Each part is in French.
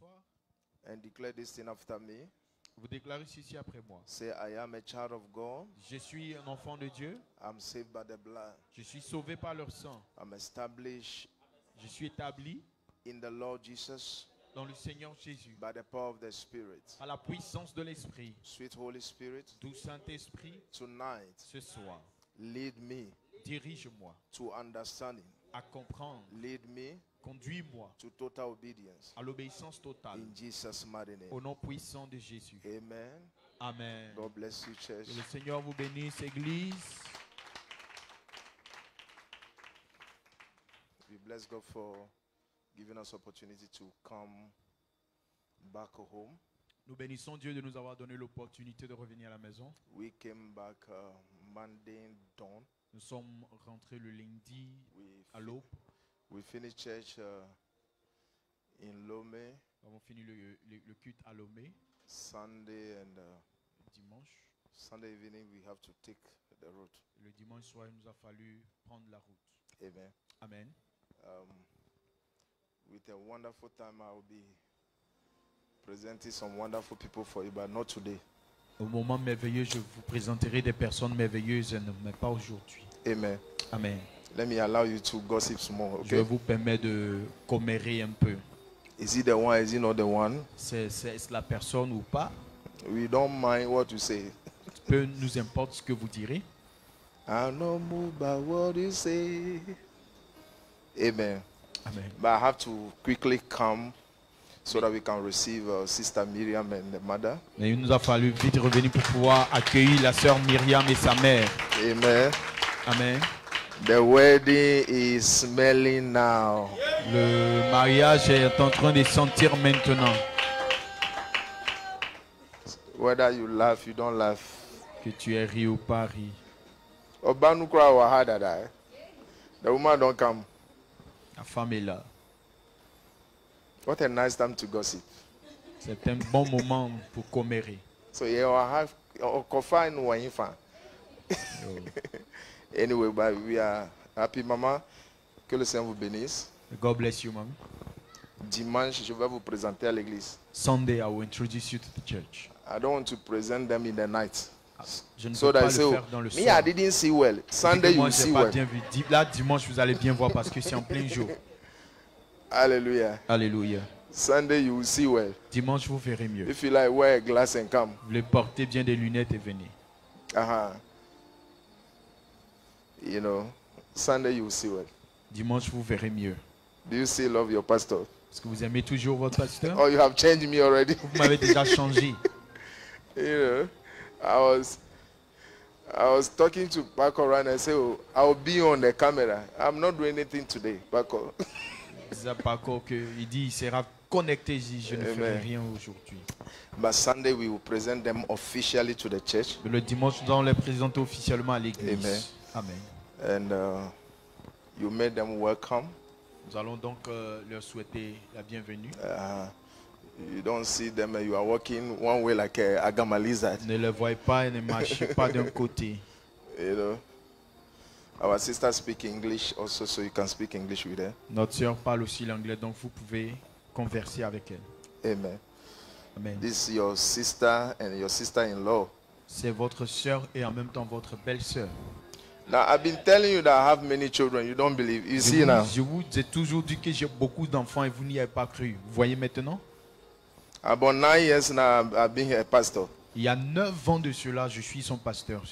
s'asseoir. And declare this thing after me. Vous déclarez ceci après moi. Say, I am a child of God. Je suis un enfant de Dieu. I'm saved by the blood. Je suis sauvé par leur sang. I'm established Je suis établi in the Lord Jesus dans le Seigneur Jésus. by the power of the Spirit. Par la puissance de l'Esprit. Sweet Holy Spirit, Doux Saint-Esprit, tonight, ce soir, lead me dirige-moi to understanding. à comprendre. Lead me Conduis-moi to total obedience. à l'obéissance totale. In Jesus' mighty name. Au nom puissant de Jésus. Amen. Amen. God bless you, church. Que le Seigneur vous bénisse, Église. We bless God for giving us opportunity to come back home. Nous bénissons Dieu de nous avoir donné l'opportunité de revenir à la maison. We came back Monday dawn. Nous sommes rentrés le lundi à l'aube. We finished church in Lomé. Nous avons fini le culte à Lomé. Sunday and Dimanche. Sunday evening we have to take the road. Le dimanche soir, il nous a fallu prendre la route. Amen. Amen. With a wonderful time, I will be presenting some wonderful people for you, but not today. Au moment merveilleux, je vous présenterai des personnes merveilleuses, mais pas aujourd'hui. Amen. Amen. Let me allow you to gossip some more, Je okay? vous permets de commérer un peu. Is he the one? Is he not the one? C'est la personne ou pas? We don't mind what you say. Peu nous importe ce que vous direz. I know move by what you say. Amen. Amen. But I have to quickly come so that we can receive Sister Miriam and the mother. Mais il nous a fallu vite revenir pour pouvoir accueillir la sœur Myriam et sa mère. Amen. Amen. The wedding is smelling now. Le mariage est en train de sentir maintenant. Whether you laugh, you don't laugh. Que tu es ri ou pas ri. Obanu cry or hard that I. The woman don't come. La femme est là. What a nice time to gossip. C'est un bon moment pour commérer. So you have coffee no one fan. Anyway, but we are happy, Mama. Que le Seigneur vous bénisse. God bless you, mommy. Dimanche, je vais vous présenter à l'église. Sunday, I will introduce you to the church. I don't want to present them in the night. Je ne So peux that pas I le say, faire dans le me, I soir. didn't see well. Sunday, you Moi, will j'ai see pas well. bien vu. Là, dimanche, vous allez bien voir parce que c'est en plein jour. Hallelujah. Alléluia. Sunday, you will see well. Dimanche, vous verrez mieux. If you like, wear a glass and come. Vous voulez porter bien des lunettes et venez. You know, Sunday, you will see well. Dimanche, vous verrez mieux. Do you still love your pastor? Est-ce que vous aimez toujours votre pasteur? Oh, you have changed me already. Vous m'avez déjà changé. You know, I was talking to Paco and I said, oh, I'll be on the camera. I'm not doing anything today, Paco. C'est Paco qu'il dit il sera connecté. Je ne ferai Amen. rien aujourd'hui. But Sunday we will present them officially to the church. Le dimanche, nous allons les présenter officiellement à l'église. Amen. Amen. And you made them welcome. Nous allons donc leur souhaiter la bienvenue. You don't see them, you are walking one way like a Agama lizard. Ne les voyez pas et ne marchez pas d'un côté. You know, our sister speak English also, so you can speak English with her. Notre sœur parle aussi l'anglais, donc vous pouvez converser avec elle. Amen. Amen. This is your sister and your sister-in-law. C'est votre sœur et en même temps votre belle-sœur. Now, I've been telling you that I have many children. You don't believe. You see now. Je vous ai toujours dit que j'ai beaucoup d'enfants et vous n'y avez pas cru. Vous voyez maintenant? About 9 years now, I've been a pastor. Il y a 9 ans de cela, je suis son pasteur.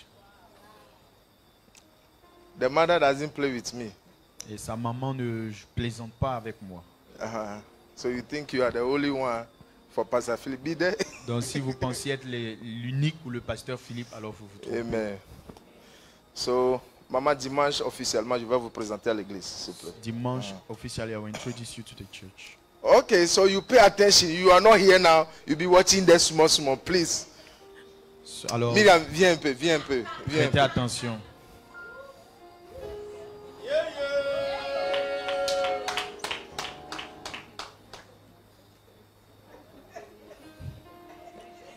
The mother doesn't play with me. Et sa maman ne plaisante pas avec moi. So you think you are the only one for Pastor Philip? Be there. Donc si vous pensiez être l'unique pour le pasteur Philippe, alors vous vous trompez. Amen. So, Maman, dimanche, officiellement, je vais vous présenter à l'église, s'il vous plaît. Dimanche, officially, I will introduce you to the church. Okay, so you pay attention. You are not here now. You'll be watching the small, please. Alors, Miriam, viens un peu, viens un peu. Viens un prêtez peu. attention.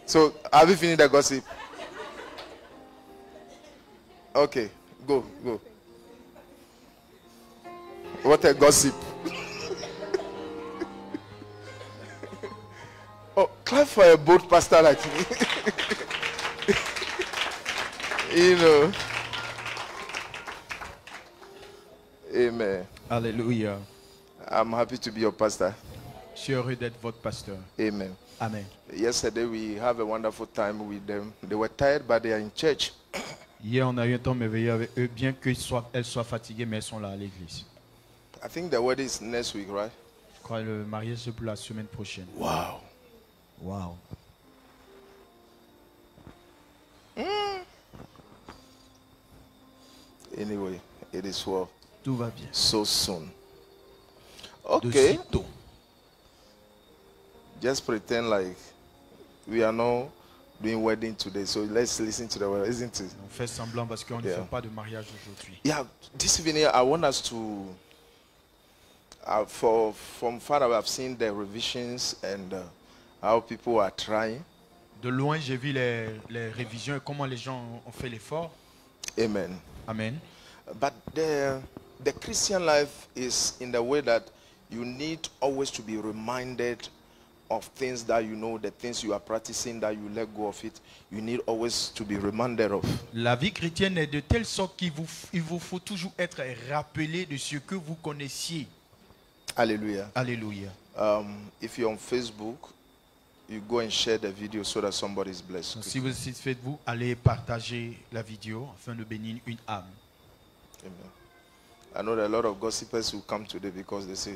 So, have you finished the gossip? Okay, go. What a gossip. Clap for a bold pastor like me. You know. Amen. Alléluia. I'm happy to be your pastor. Je suis heureux d'être votre pasteur. Amen. Amen. Yesterday we have a wonderful time with them. They were tired, but they are in church. Hier, on a eu un temps merveilleux avec eux, bien qu'elles soient fatiguées, mais elles sont là à l'église. I think the wedding is next week, right? Je crois que le mariage c'est pour la semaine prochaine. Wow. Wow. Anyway, it is well. Tout va bien. So soon. De Okay. sitôt. Just pretend like we are not doing wedding today. So let's listen to the word, isn't it? On fait semblant parce qu'on ne Yeah. fait pas de mariage aujourd'hui. Yeah, this evening I want us to, from far away, I've seen the revisions and how people are trying. De loin, j'ai vu les révisions et comment les gens ont fait l'effort. Amen. Amen. But the Christian life is in the way that you need always to be reminded of things that you know, the things you are practicing, that you let go of it. You need always to be reminded of. La vie chrétienne est de telle sorte qu'il vous faut toujours être rappelé de ce que vous connaissiez. Hallelujah. Alléluia. If you're on Facebook, you go and share the video so that somebody is blessed. Donc, si vous êtes sur Facebook, allez partager la vidéo afin de bénir une âme. Amen. I know that a lot of gossipers will come today because they say,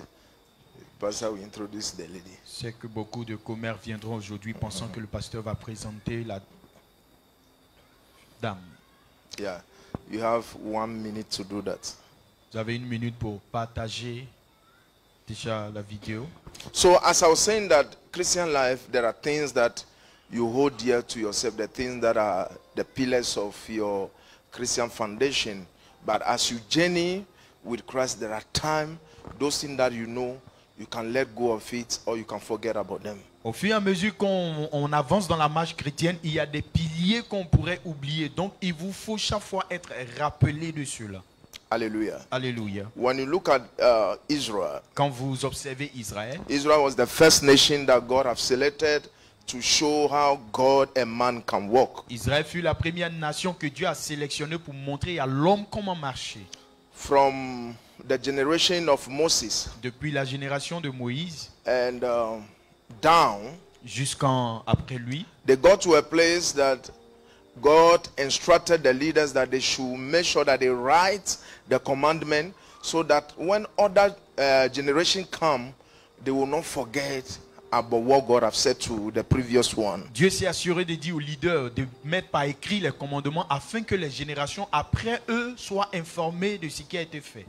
Pastor will introduce the lady. C'est que beaucoup de commères viendront aujourd'hui pensant que le pasteur va présenter la dame. Yeah, you have 1 minute to do that. Vous avez 1 minute pour partager déjà la vidéo. So as I was saying that Christian life, there are things that you hold dear to yourself, the things that are the pillars of your Christian foundation. But as you journey with Christ, there are times, those things that you know, you can let go of it or you can forget about them. Au fur et à mesure qu'on avance dans la marche chrétienne, il y a des piliers qu'on pourrait oublier. Donc, il vous faut chaque fois être rappelé de cela. Hallelujah. Alléluia. When you look at Israel, Quand vous observez Israël, Israel was the first nation that God have selected to show how God and man can walk. Israël fut la première nation que Dieu a sélectionnée pour montrer à l'homme comment marcher. From the generation of Moses Depuis la génération de Moïse and down, jusqu'après lui, they got to a place that God instructed the leaders that they should make sure that they write the commandment so that when other generation come, they will not forget about what God have said to the previous one. Dieu s'est assuré de dire aux leaders de mettre par écrit les commandements afin que les générations après eux soient informées de ce qui a été fait.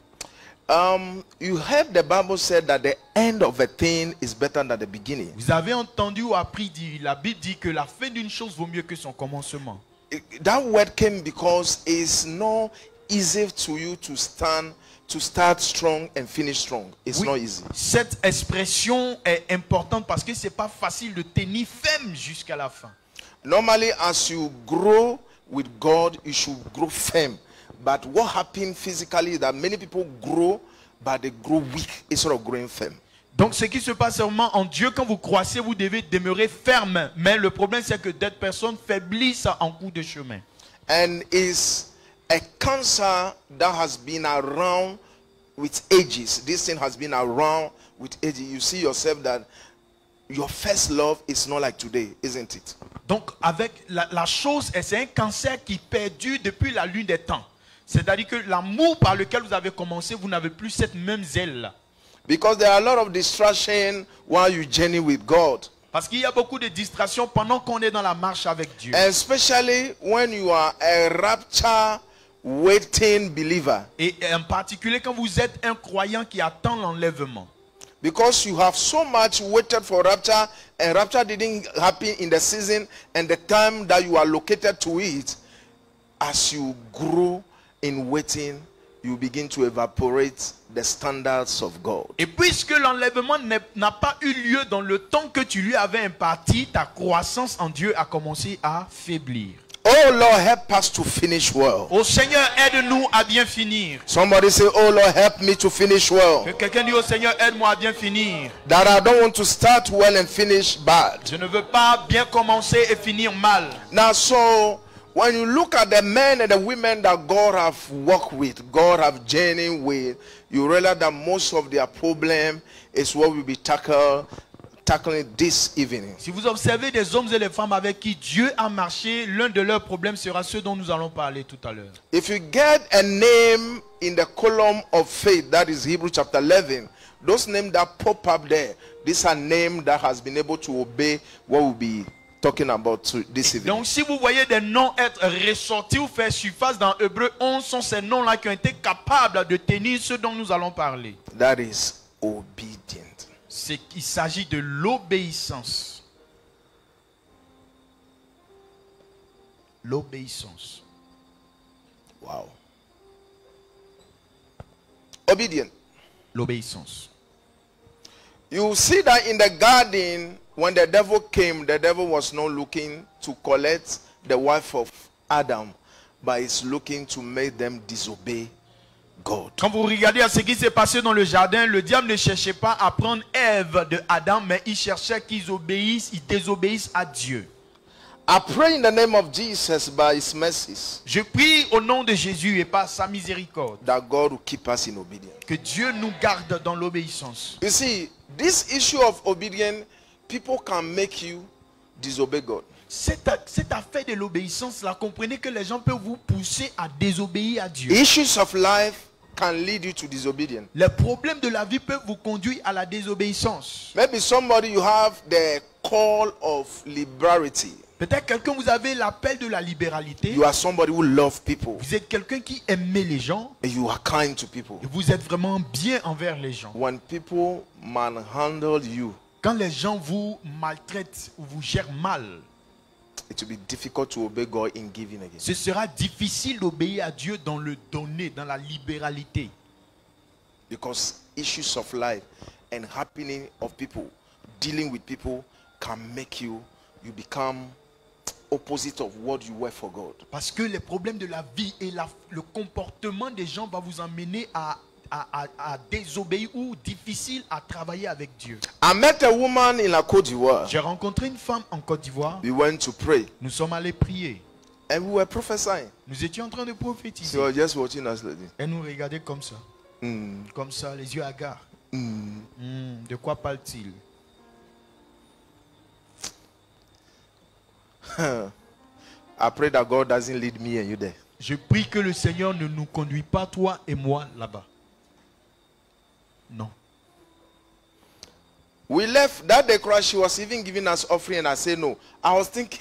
You heard the Bible said that the end of a thing is better than the beginning. Vous avez entendu ou appris dire, la Bible dit que la fin d'une chose vaut mieux que son commencement. That word came because it's not easy to you to start strong and finish strong. It's Oui, not easy. cette expression est importante parce que c'est pas facile de tenir ferme jusqu'à la fin. Normally, as you grow with God, you should grow firm. But what happened physically is that many people grow, but they grow weak instead of growing firm. Donc ce qui se passe vraiment en Dieu, quand vous croissez, vous devez demeurer ferme. Mais le problème c'est que d'autres personnes faiblissent en cours de chemin. And it's a cancer that has been around with ages. This thing has been around with ages. You see yourself that your first love is not like today, isn't it? Donc avec la chose, c'est un cancer qui perdure depuis la lune des temps. C'est-à-dire que l'amour par lequel vous avez commencé, vous n'avez plus cette même zèle-là. Because there are a lot of distraction while you journey with God. Parce qu'il y a beaucoup de distractions pendant qu'on est dans la marche avec Dieu. Especially when you are a rapture waiting believer. Et en particulier quand vous êtes un croyant qui attend l'enlèvement. Because you have so much waited for rapture and rapture didn't happen in the season and the time that you are located to it. As you grow in waiting, you begin to evaporate the standards of God. Et puisque l'enlèvement n'a pas eu lieu dans le temps que tu lui avais imparti, ta croissance en Dieu a commencé à faiblir. Oh Lord, help us to finish well. Ô Seigneur, aide-nous à bien finir. Somebody say, oh Lord, help me to finish well. Que quelqu'un dise au Seigneur, aide-moi à bien finir. That I don't want to start well and finish bad. Je ne veux pas bien commencer et finir mal. Now, so when you look at the men and the women that God have worked with, God have journeyed with, you realize that most of their problem is what will be tackling this evening. Si vous observez des hommes et des femmes avec qui Dieu a marché, l'un de leurs problèmes sera ce dont nous allons parler tout à l'heure. If you get a name in the column of faith, that is Hebrews chapter 11, those names that pop up there, these are names that has been able to obey what we'll be talking about this evening. Donc si vous voyez des noms être ressortis ou faire surface dans Hébreux 11, sont ces noms-là qui ont été capables de tenir ce dont nous allons parler. That is obedient. C'est qu'il s'agit de l'obéissance. L'obéissance. Wow. Obedient. L'obéissance. You see that in the garden, when the devil came, the devil was not looking to collect the wife of Adam, but is looking to make them disobey God. Quand vous regardez à ce qui s'est passé dans le jardin, le diable ne cherchait pas à prendre Ève de Adam, mais il cherchait qu'ils désobéissent à Dieu. I pray in the name of Jesus by his mercies Je prie au nom de Jésus et par sa miséricorde that God will keep us in obedience. que Dieu nous garde dans l'obéissance. You see, this issue of obedience, people can make you disobey God. Cette affaire de l'obéissance, là, comprenez que les gens peuvent vous pousser à désobéir à Dieu. Issues of life can lead you to disobedience. Les problèmes de la vie peuvent vous conduire à la désobéissance. Maybe somebody, you have the call of liberality. Peut-être quelqu'un, vous avez l'appel de la libéralité. You are somebody who loves people. Vous êtes quelqu'un qui aime les gens. And you are kind to people. Et vous êtes vraiment bien envers les gens. When people manhandle you, Quand les gens vous maltraitent ou vous gèrent mal, it will be difficult to obey God in giving again. ce sera difficile d'obéir à Dieu dans le donner, dans la libéralité. Because issues of life and happening of people, dealing with people, can make you become opposite of what you were for God. Parce que les problèmes de la vie et le comportement des gens va vous emmener à désobéir ou difficile à travailler avec Dieu. I met a woman in la Côte d'Ivoire. J'ai rencontré une femme en Côte d'Ivoire. We went to pray. Nous sommes allés prier. And we were prophesying. Nous étions en train de She prophétiser. was just watching us like this. Elle nous regardait comme ça. Comme ça, les yeux hagards. De quoi parle-t-il? I pray that God doesn't lead me and you there. Je prie que le Seigneur ne nous conduise pas, toi et moi, là-bas. Non. We left that day. She was even giving us offering, and I said no. I was thinking.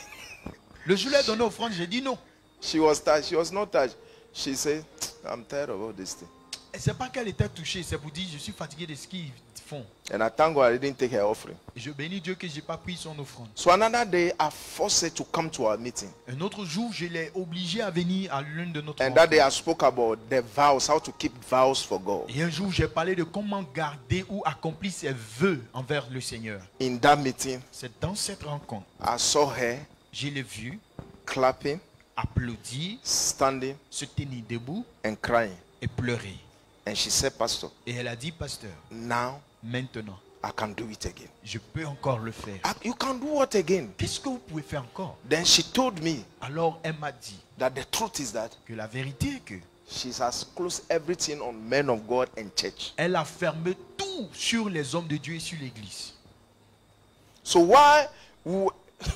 Le jour où elle a donné offrande, j'ai dit non. She was touched. She was not touched. She said, I'm tired of all this thing. Et c'est pas qu'elle était touchée, c'est pour dire je suis fatigué de ce qu'ils font. And I thank God I didn't take her offering. Et je bénis Dieu que j'ai pas pris son offrande. So another day, I forced her to come to our meeting. Un autre jour, je l'ai obligée à venir à l'une de notre And that day, I spoke about the vows, how to keep vows for God. Et un jour, j'ai parlé de comment garder ou accomplir ses vœux envers le Seigneur. In that meeting, C'est dans cette rencontre, I saw her je l'ai vue clapping, applaudir, standing, se tenir debout and crying. et pleurer. And she said, Pastor, Et elle a dit, pasteur, now maintenant, I can do it again. je peux encore le faire. You can do what again? Qu'est-ce que vous pouvez faire encore? Then she told me Alors elle m'a dit that the truth is that que la vérité est que she has closed everything on men of God and church. elle a fermé tout sur les hommes de Dieu et sur l'église. So while we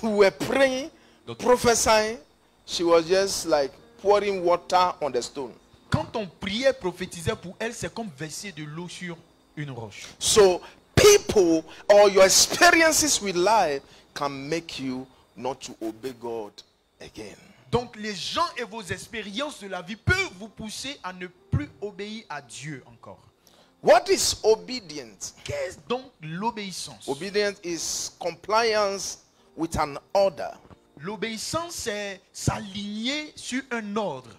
were praying, prophesying, she was just like pouring water on the stone. Quand on priait, prophétisait pour elle, c'est comme verser de l'eau sur une roche. So people or your experiences with life can make you not to obey God again. Donc les gens et vos expériences de la vie peuvent vous pousser à ne plus obéir à Dieu encore. What is obedience? Qu'est-ce donc l'obéissance? Obedience is compliance with an order. L'obéissance, c'est s'aligner sur un ordre.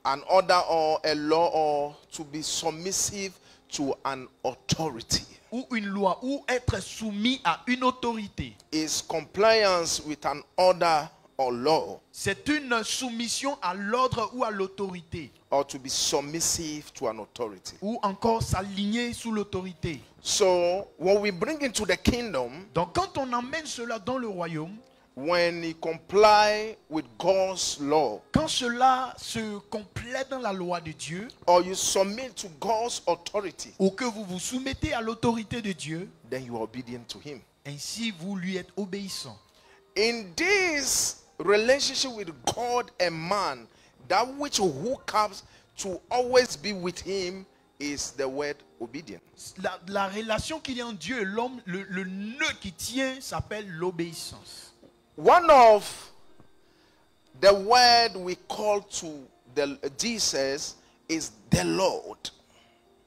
An order or a law, or to be submissive to an authority. Ou une loi, ou être soumis à une autorité. Is compliance with an order or law, C'est une soumission à l'ordre ou à l'autorité, or to be submissive to an authority. ou encore s'aligner sous l'autorité. So when we bring into the kingdom, Donc quand on emmène cela dans le royaume, when you comply with God's law, quand cela se complète dans la loi de Dieu, or you submit to God's authority, ou que vous vous soumettez à l'autorité de Dieu, then you are obedient to him. ainsi vous lui êtes obéissant. In this relationship with God and man, that which hook up to always be with him is the word obedience. La relation qu'il y a entre Dieu et l'homme, le nœud qui tient s'appelle l'obéissance. One of the word we call to Jesus is the Lord.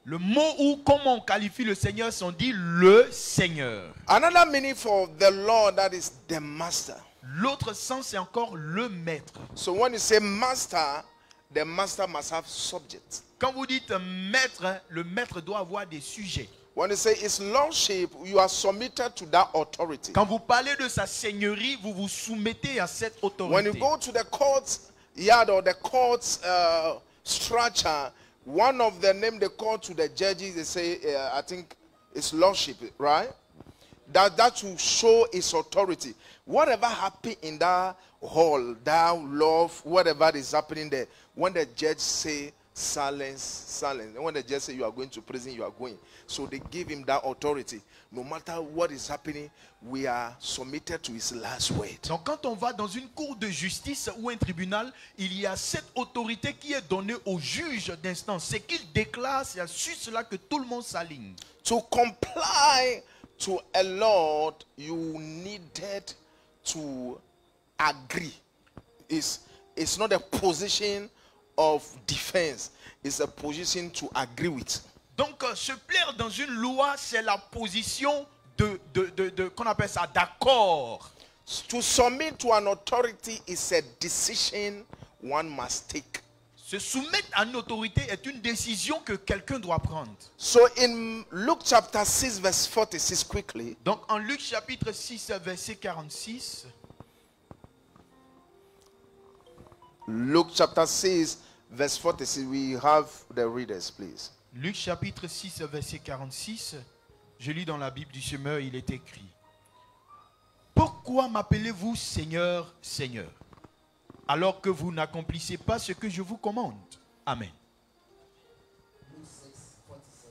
Le mot ou comment on qualifie le Seigneur, c'est on dit le Seigneur. Another meaning for the Lord, that is the master. L'autre sens, c'est encore le maître. So when you say master, the master must have subjects. Quand vous dites maître, le maître doit avoir des sujets. When you say his lordship, you are submitted to that authority. Quand vous parlez de sa seigneurie, vous vous soumettez à cette autorité. When you go to the court yard or the court structure, one of the name they call to the judges, they say, I think it's lordship, right? That will show his authority. Whatever happened in that hall, that love, whatever is happening there, when the judge say silence, silence. And when the judge say you are going to prison, you are going. So they give him that authority. No matter what is happening, we are submitted to his last word. Donc quand on va dans une cour de justice ou un tribunal, il y a cette autorité qui est donnée au juge d'instance. C'est qu'il déclare, c'est sur cela que tout le monde s'aligne. To comply to a Lord, you needed to agree. It's not a position of defense. It's a position to agree with. Donc se plaire dans une loi, c'est la position qu'on appelle ça d'accord. To submit to an authority is a decision one must take. Se soumettre à une autorité est une décision que quelqu'un doit prendre. So in Luke chapter 6 verse 46 quickly. Donc en Luc chapitre 6 verset 46. Luke chapter 6 verse 46, we have the readers, please. Luc chapitre 6 verset 46, je lis dans la Bible du Semeur, il est écrit: Pourquoi m'appelez-vous Seigneur, Seigneur, alors que vous n'accomplissez pas ce que je vous commande? Amen. Luke 6, 46.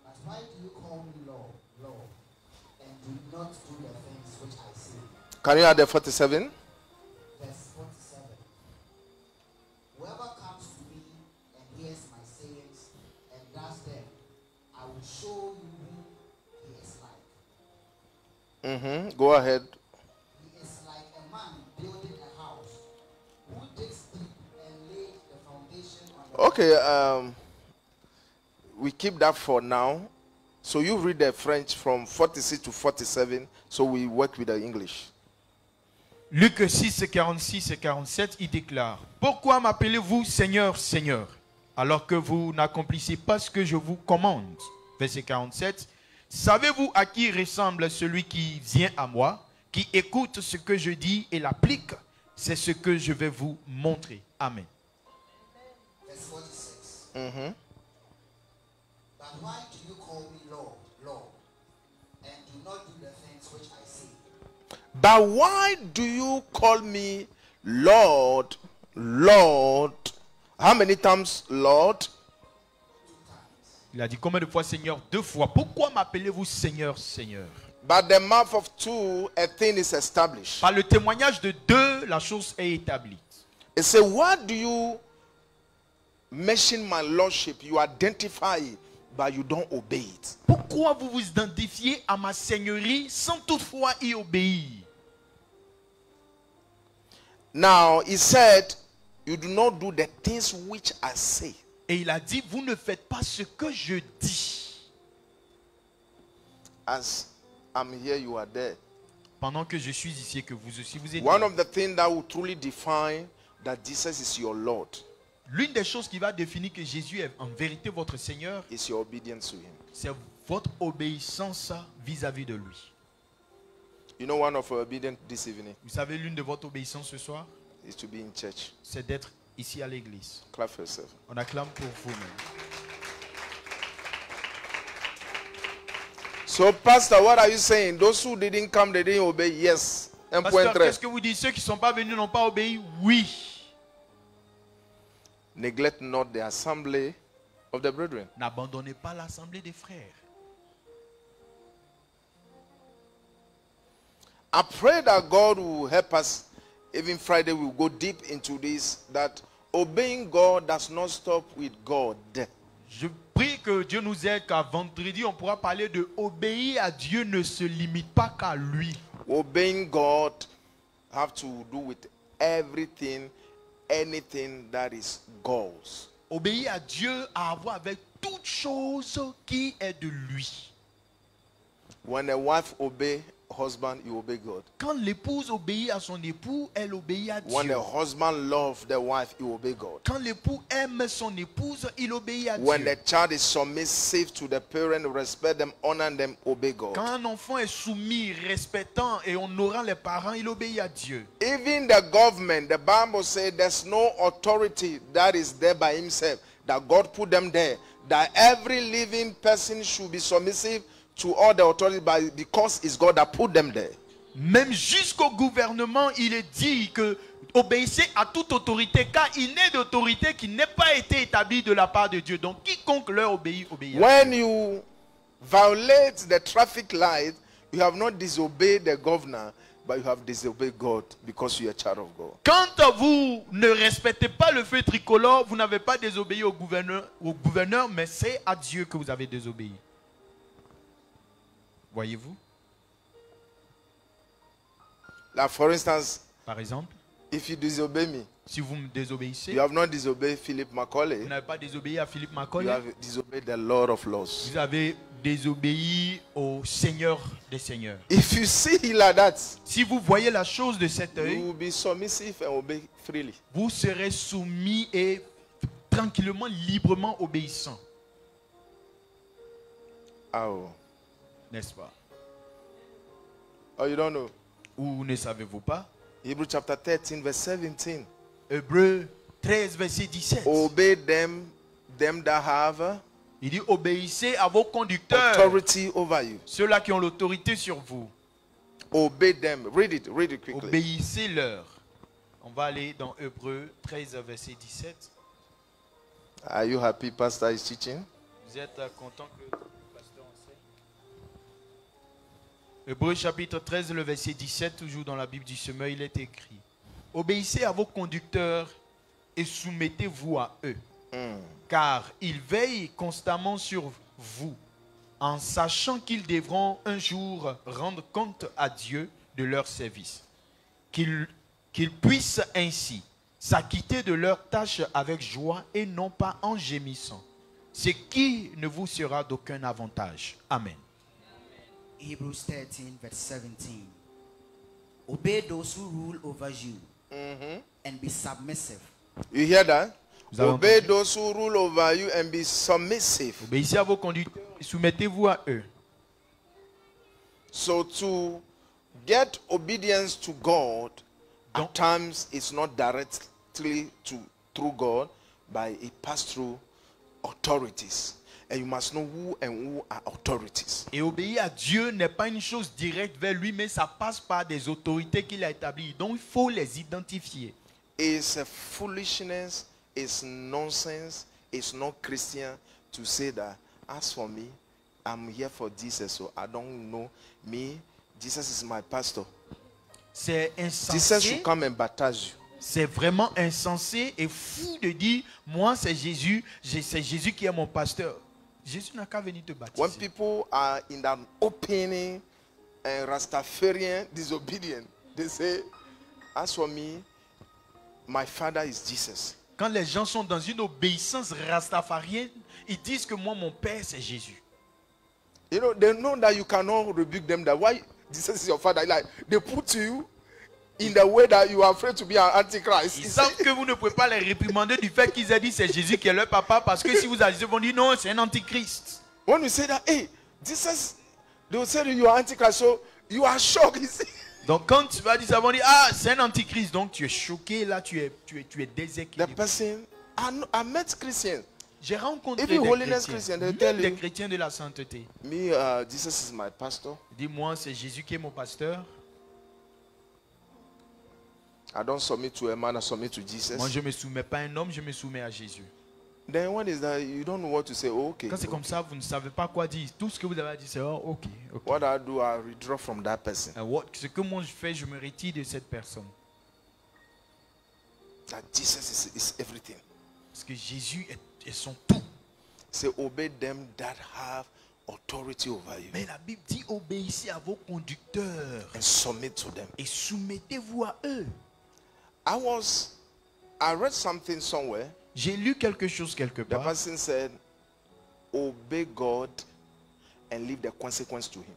But why do you call me Lord, Lord, and do not do the things which I say? Can you add the 47? Verse 47. Whoever comes to me and hears my sayings and does them, I will show you who he is like. Go ahead. He is like a man building a house who digs deep and lays the foundation on the Okay, we keep that for now. So you read the French from 46 to 47, so we work with the English. Luc 6, 46 et 47, il déclare: Pourquoi m'appelez-vous Seigneur, Seigneur, alors que vous n'accomplissez pas ce que je vous commande? Verset 47. Savez-vous à qui ressemble celui qui vient à moi, qui écoute ce que je dis et l'applique? C'est ce que je vais vous montrer. Amen. Verse 46. But why do you call me Lord, Lord, and do not do the things which I say? But why do you call me Lord, Lord? How many times Lord? 2 times. Il a dit combien de fois Seigneur? 2 fois. Pourquoi m'appelez-vous Seigneur, Seigneur? But the mouth of two, a thing is established. Par le témoignage de 2, la chose est établie. It says, why do you mention my lordship? You identify it, but you don't obey it. Pourquoi vous vous identifiez à ma seigneurie sans toutefois y obéir? Now, he said, you do not do the things which I say. Et il a dit, vous ne faites pas ce que je dis. As I'm here, you are there. Pendant que je suis ici et que vous aussi vous êtes One là. of the things that will truly define that Jesus is your Lord L'une des choses qui va définir que Jésus est en vérité votre Seigneur, is your obedience to him. c'est votre obéissance vis-à-vis de lui. You know, one of our obedience this evening Vous savez, l'une de votre obéissance ce soir, is to be in church. c'est d'être ici à l'église. Clap for yourself. On acclame pour vous-même. So, Pastor, what are you saying? Those who didn't come, they didn't obey? Yes. Pasteur, qu'est-ce que vous dites? Ceux qui ne sont pas venus n'ont pas obéi? Oui. Neglect not the assembly of the brethren. N'abandonnez pas l'assemblée des frères. I pray that God will help us. Even Friday, we'll go deep into this. That obeying God does not stop with God. Je prie que Dieu nous aide, qu'à vendredi, on pourra parler de obéir à Dieu ne se limite pas qu'à lui. Obeying God have to do with everything, anything that is God's. Obéir à Dieu a à voir avec toute chose qui est de lui. When a wife obey husband, you obey God. Quand l'épouse obéit à son époux, elle obéit à When Dieu. the husband love the wife, you obey God. Quand l'époux aime son épouse, il obéit à When Dieu. the child is submissive to the parent, respect them, honor them, obey God. Quand un enfant est soumis, respectant et honorant les parents, il obéit à Dieu. Even the government, the Bible says there's no authority that is there by himself, that God put them there, that every living person should be submissive to all the authority because it's God that put them there. Même jusqu'au gouvernement, il est dit que obéissez à toute autorité, car il n'est d'autorité qui n'ait pas été établie de la part de Dieu. Donc quiconque leur obéit, obéit à When Dieu. you violate the traffic light, you have not disobeyed the governor, but you have disobeyed God because you are a child of God. Quand vous ne respectez pas le feu tricolore, vous n'avez pas désobéi au gouverneur, mais c'est à Dieu que vous avez désobéi. Voyez-vous? Like for instance, Par exemple, if you disobey me, si vous me désobéissez, you have not disobeyed Philip vous Macaulay, n'avez pas désobéi à Philippe you Macaulay, have disobeyed the Lord of Laws. vous avez désobéi au Seigneur des Seigneurs. If you see it like that, Si vous voyez la chose de cet you œil, will be submissive and obey freely. vous serez soumis et tranquillement, librement obéissant. Oh. N'est-ce pas? Oh, you don't know? Ou ne savez-vous pas? Hebrews chapter 13, verse 17. Hébreux 13, verset 17. Obey them that have Il dit obéissez à vos conducteurs, authority over you. ceux-là qui ont l'autorité sur vous. Obey them. Read it quickly. Obéissez-leur. On va aller dans Hébreux 13, verset 17. Are you happy Pastor is teaching? Vous êtes content que le pasteur enseigne? Hébreux chapitre 13, le verset 17, toujours dans la Bible du Semeur, il est écrit: obéissez à vos conducteurs et soumettez-vous à eux, car ils veillent constamment sur vous, en sachant qu'ils devront un jour rendre compte à Dieu de leur service, qu'ils puissent ainsi s'acquitter de leurs tâches avec joie et non pas en gémissant, ce qui ne vous sera d'aucun avantage. Amen. Hebrews 13, verse 17. Obey those who rule over you and be submissive. You hear that? Vous avez Obey entendu? those who rule over you and be submissive. Obéissez à vos conducteurs et soumettez-vous à eux. So to get obedience to God, Donc- at times it's not directly through God, but it passes through authorities. And you must know who and who are authorities. Et obéir à Dieu n'est pas une chose directe vers lui, mais ça passe par des autorités qu'il a établies. Donc il faut les identifier. It's a foolishness, it's nonsense, it's not Christian to say that, as for me, I'm here for Jesus, so I don't know me. Jesus is my pastor. C'est Jesus insensé. should come and baptize you. C'est vraiment insensé et fou de dire, moi c'est Jésus qui est mon pasteur. Jésus n'a qu'à venir te baptiser. When people are in that opening and Rastafarian disobedient, they say, as for me, my father is Jesus. Quand les gens sont dans une obéissance rastafarienne, ils disent que moi mon père c'est Jésus. You know, they know that you cannot rebuke them, that why Jesus is your father. Like, they put you in the way that you are afraid to be an antichrist. Ils You savent see? que vous ne pouvez pas les réprimander du fait qu'ils aient dit c'est Jésus qui est leur papa, parce que si vous agissez, ils vont dire non, c'est un antichrist. When you say that, hey, Jesus, they will say that you are antichrist, so You are shocked. You see? Donc quand tu vas dire ça, on dit ah c'est un antichrist. Donc tu es choqué là, tu es The déséquilibré. person, I met Christians. J'ai rencontré Even des holiness chrétiens, Christians, they même tell des you. chrétiens de la sainteté. Me, Jesus is my pastor. Dis-moi, c'est Jésus qui est mon pasteur. I don't submit to a man, I submit to Jesus. Moi, je ne me soumets pas à un homme, je me soumets à Jésus. Then when is that you don't know what to say? Oh, okay. Quand c'est comme ça, vous ne savez pas quoi dire. Tout ce que vous avez dit, c'est oh, ok. Ok. What I do, I withdraw from that person. Ce que moi je fais, je me retire de cette personne. That Jesus is everything. Parce que Jésus est son tout. Say, obey them that have authority over you Mais la Bible dit obéissez à vos conducteurs and submit to them. et soumettez-vous à eux. I read something somewhere. J'ai lu quelque chose quelque The part. person said, obey God and leave the consequence to him.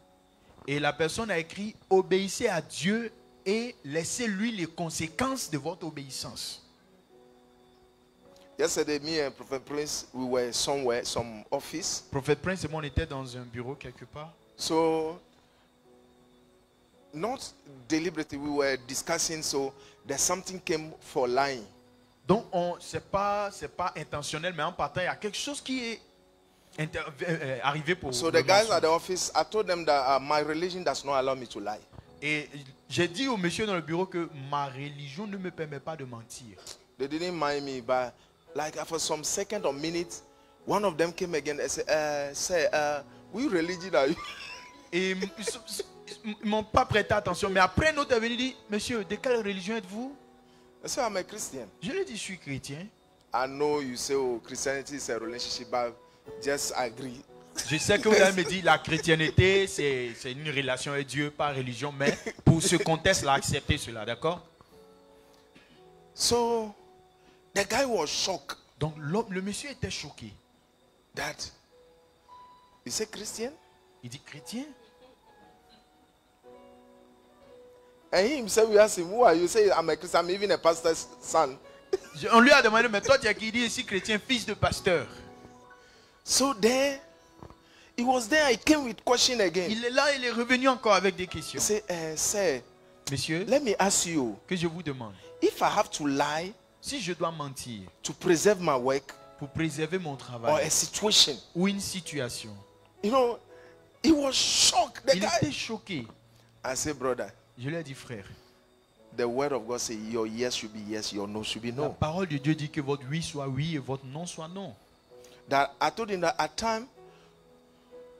Et la personne a écrit obéissez à Dieu et laissez-lui les conséquences de votre obéissance. Yesterday, me and Prophet Prince, we were somewhere, some office. Prophète Prince et moi, on était dans un bureau quelque part. So, not deliberately, we were discussing, so there's something came for lying. Donc, c'est pas intentionnel, mais en partant, il y a quelque chose qui est arrivé pour So le the guys mensonge. at the office, I told them that my religion does not allow me to lie. Et j'ai dit au monsieur dans le bureau que ma religion ne me permet pas de mentir. They didn't mind me, but like for some second or minutes, one of them came again and said, sir, which religion are you? Et ils m'ont pas prêté attention. Mais après, un autre est venu dire, monsieur, de quelle religion êtes-vous? I said, I'm a Christian. Je lui ai dit, je suis chrétien. I know you say, oh, Christianity is a relationship, but just agree. Je sais que vous allez me dire, la chrétienté, c'est une relation avec Dieu, pas religion. Mais pour ce contexte-là, acceptez cela, d'accord? So the guy was shocked Donc le monsieur était choqué. that you say Christian? Il dit, chrétien? And he himself, we asked him, who are you? Say, I'm a Christian, I'm even a pastor's son. On lui a demandé, mais toi tu as qui dit ici chrétien, fils de pasteur? So there, he was there, he came with question again. Il est là, il est revenu encore avec des He questions. said, sir, Monsieur, let me ask you, que je vous demande, if I have to lie si je dois mentir to preserve my work pour préserver mon or travail a situation, ou une situation, you know, he was shocked. The il guy. était choqué. I said, brother, Je lui ai dit, frère, the word of God says your yes should be yes, your no should be la no. parole de Dieu dit que votre oui soit oui et votre non soit non. That I told him that at time,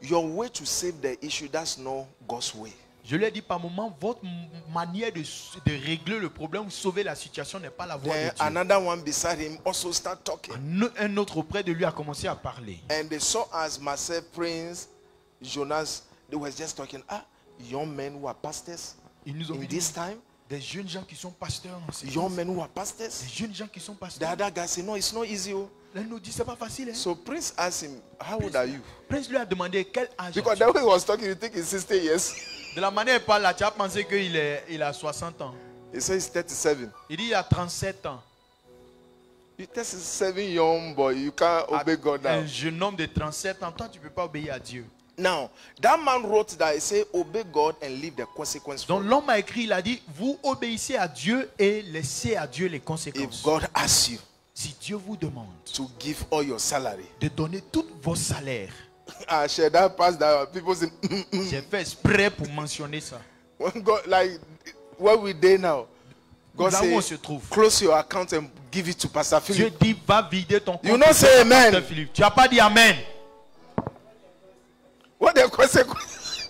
your way to save the issue, that's not God's way. Je lui ai dit par moment, votre manière de régler le problème ou sauver la situation n'est pas la voie Then de Dieu. another one beside him also start talking. Un autre auprès de lui a commencé à parler. And they saw as myself, Prince, Jonas, they were just talking. Young men who are pastors Ils nous ont in dit this time, des jeunes gens qui sont pasteurs en ces young jours. men who are pastors. Des jeunes gens qui sont The pasteurs. other guy said, no, it's not easy. Oh. Là, il nous dit, c'est pas facile. Hein? So Prince asked him, how old are you? Prince lui a demandé quel âge Because as-tu? the way he was talking, you think he's 60 years. De la manière dont il parle là, tu as pensé qu'il a 60 ans. He said he's 37. Il dit il a 37 ans. You 37 young boy, you can't obey God now. Un jeune homme de 37 ans, toi tu ne peux pas obéir à Dieu. Now, that man wrote that he said, obey God and leave the consequence for Donc you. l'homme a écrit, il a dit, vous obéissez à Dieu et laissez à Dieu les If conséquences. God asks you Si Dieu vous demande to give all your salary, de donner tous vos salaires, I share that past that people say, j'ai fait exprès pour mentionner ça. when God, like, where we there now, God Là où on say, se trouve. close your account and give it to Pastor Dieu Philip. dit, va vider ton compte. You not say amen. Pasteur Philippe. Tu n'as pas dit amen. What the consequence?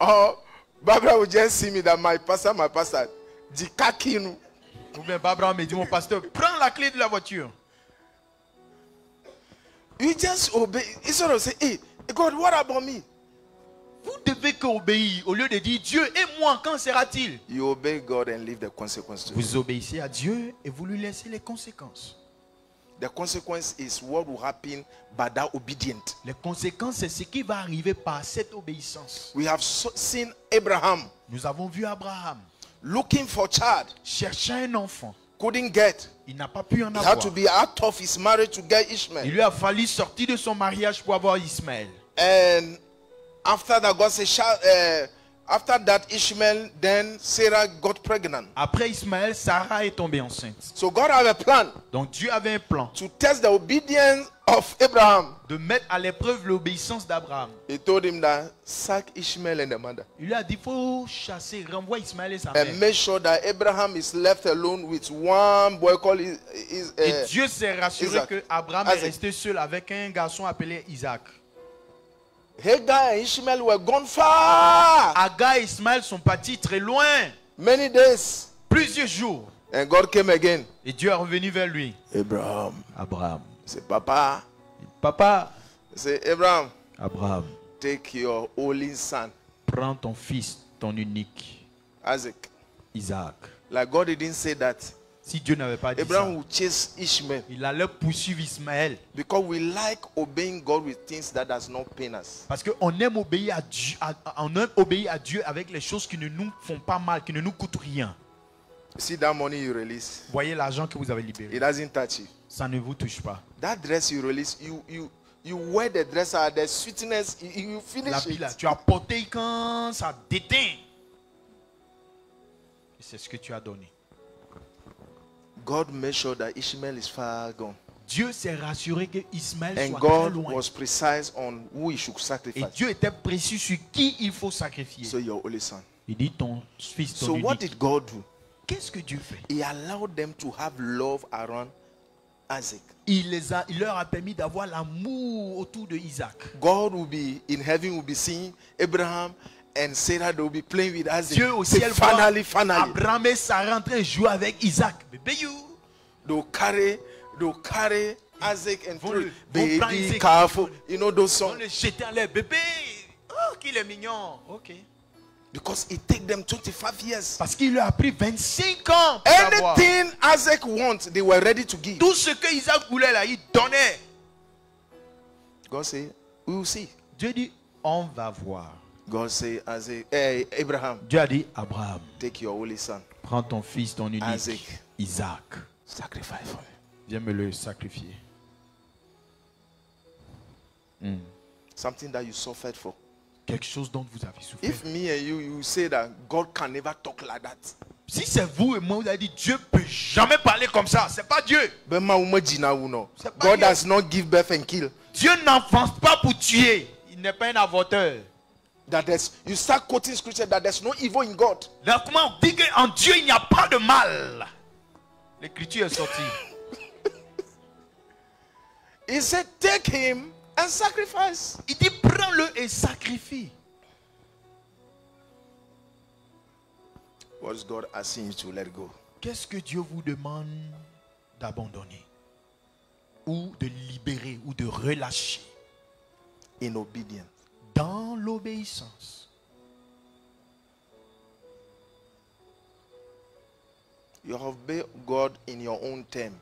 Oh, Barbara will just see me that my pastor, the kakinu. Ou bien Barbara me dit, mon pasteur, prends la clé de la voiture. You just obey. Instead of saying, hey, God, what about me? Vous devez qu'obéir au lieu de dire Dieu et moi, quand sera-t-il? You obey God and leave the consequence to him. Vous obéissez à Dieu et vous lui laissez les conséquences. The consequence is what will happen by that obedient. Les conséquences, c'est ce qui va arriver par cette obéissance. We have seen Abraham Nous avons vu Abraham looking for child, chercher un enfant. couldn't get. Il n'a pas pu en He had to avoir. be out of his marriage to get Il Ishmael. lui a fallu sortir de son mariage pour avoir Ismaël. And after that, God said, After that, Ishmael, then Sarah got pregnant. Après Ismaël, Sarah est tombée enceinte. So God had a plan Donc Dieu avait un plan to test the obedience of Abraham. de mettre à l'épreuve l'obéissance d'Abraham. He told him that sack Ishmael and the mother. Il lui a dit, il faut chasser, renvoie Ismaël et sa And mère. make sure that Abraham is left alone with one boy called Et Dieu s'est rassuré Isaac. que Abraham est Isaac. resté seul avec un garçon appelé Isaac. Hagar and Ishmael were gone far. Agar et Ismaël sont partis très loin, Many days. plusieurs jours. And God came again. Et Dieu est revenu vers lui. Abraham. Abraham. Say, Papa. Papa, Say, Abraham, Abraham, take your only son, prends ton fils, ton unique, Isaac. Isaac. Like God didn't say that. Si Dieu n'avait pas dit Abraham ça, will chase Ishmael il allait poursuivre Ismaël. because we like obeying God with things that does not pain us. Parce qu'on aime obéir à Dieu, on aime obéir à Dieu avec les choses qui ne nous font pas mal, qui ne nous coûtent rien. See that money you release, Voyez l'argent que vous avez libéré. it doesn't touch you. Ça ne vous touche pas. That dress you release, you wear the dress out, the sweetness, you La finish pile, it. tu as porté quand ça déteint. Et c'est ce que tu as donné. God made sure that Ishmael is far gone. Dieu s'est rassuré que Ismaël And soit très God loin. was precise on who he should Et sacrifice. Dieu était précis sur qui il faut sacrifier. So your only son. Il dit ton fils, ton So what unique. did God do? Qu'est-ce que Dieu fait? He allowed them to have love around Isaac. Il leur a permis d'avoir l'amour autour de Isaac. God will be in heaven, will be seeing Abraham and Sarah, they will be playing with Isaac. Dieu au Say, ciel voit finally. Abraham et Sarah en train de jouer avec Isaac. Bébé you. They'll carry Isaac and Vont throw le- it. vont prendre Baby, Isaac. careful. You know those On songs? le jeter en l'air. Bébé. Oh, qu'il est mignon. Ok. Because it take them 25 years. Parce qu'il leur a pris 25 ans pour l'avoir. Anything Isaac wants, they were ready to give. Tout ce que Isaac voulait là, il donnait. God say, we will see. Dieu dit, on va voir. God say, Isaac, hey, Abraham, Dieu a dit, Abraham, take your only son, prends ton fils, ton unique, Isaac. Isaac. sacrifice for me. Viens me le sacrifier. Something that you suffered for. Quelque chose dont vous avez souffert. If me and you say that God can never talk like that. Si c'est vous et moi, vous avez dit, Dieu peut jamais parler comme ça. C'est pas Dieu. But ma woman Gina will know. C'est pas God Dieu. does not give birth and kill. Dieu n'enfance pas pour tuer. Il n'est pas un avorteur. That there's, you start quoting scripture that there's no evil in God. Là, comment on dit qu'en Dieu, il n'y a pas de mal? L'écriture est sortie. He said, take him and sacrifice. Il dit, prends-le et sacrifie. What's God asking you to let go? Qu'est-ce que Dieu vous demande d'abandonner? Ou de libérer, ou de relâcher? In obedience. Dans l'obéissance. You have obeyed God in your own term,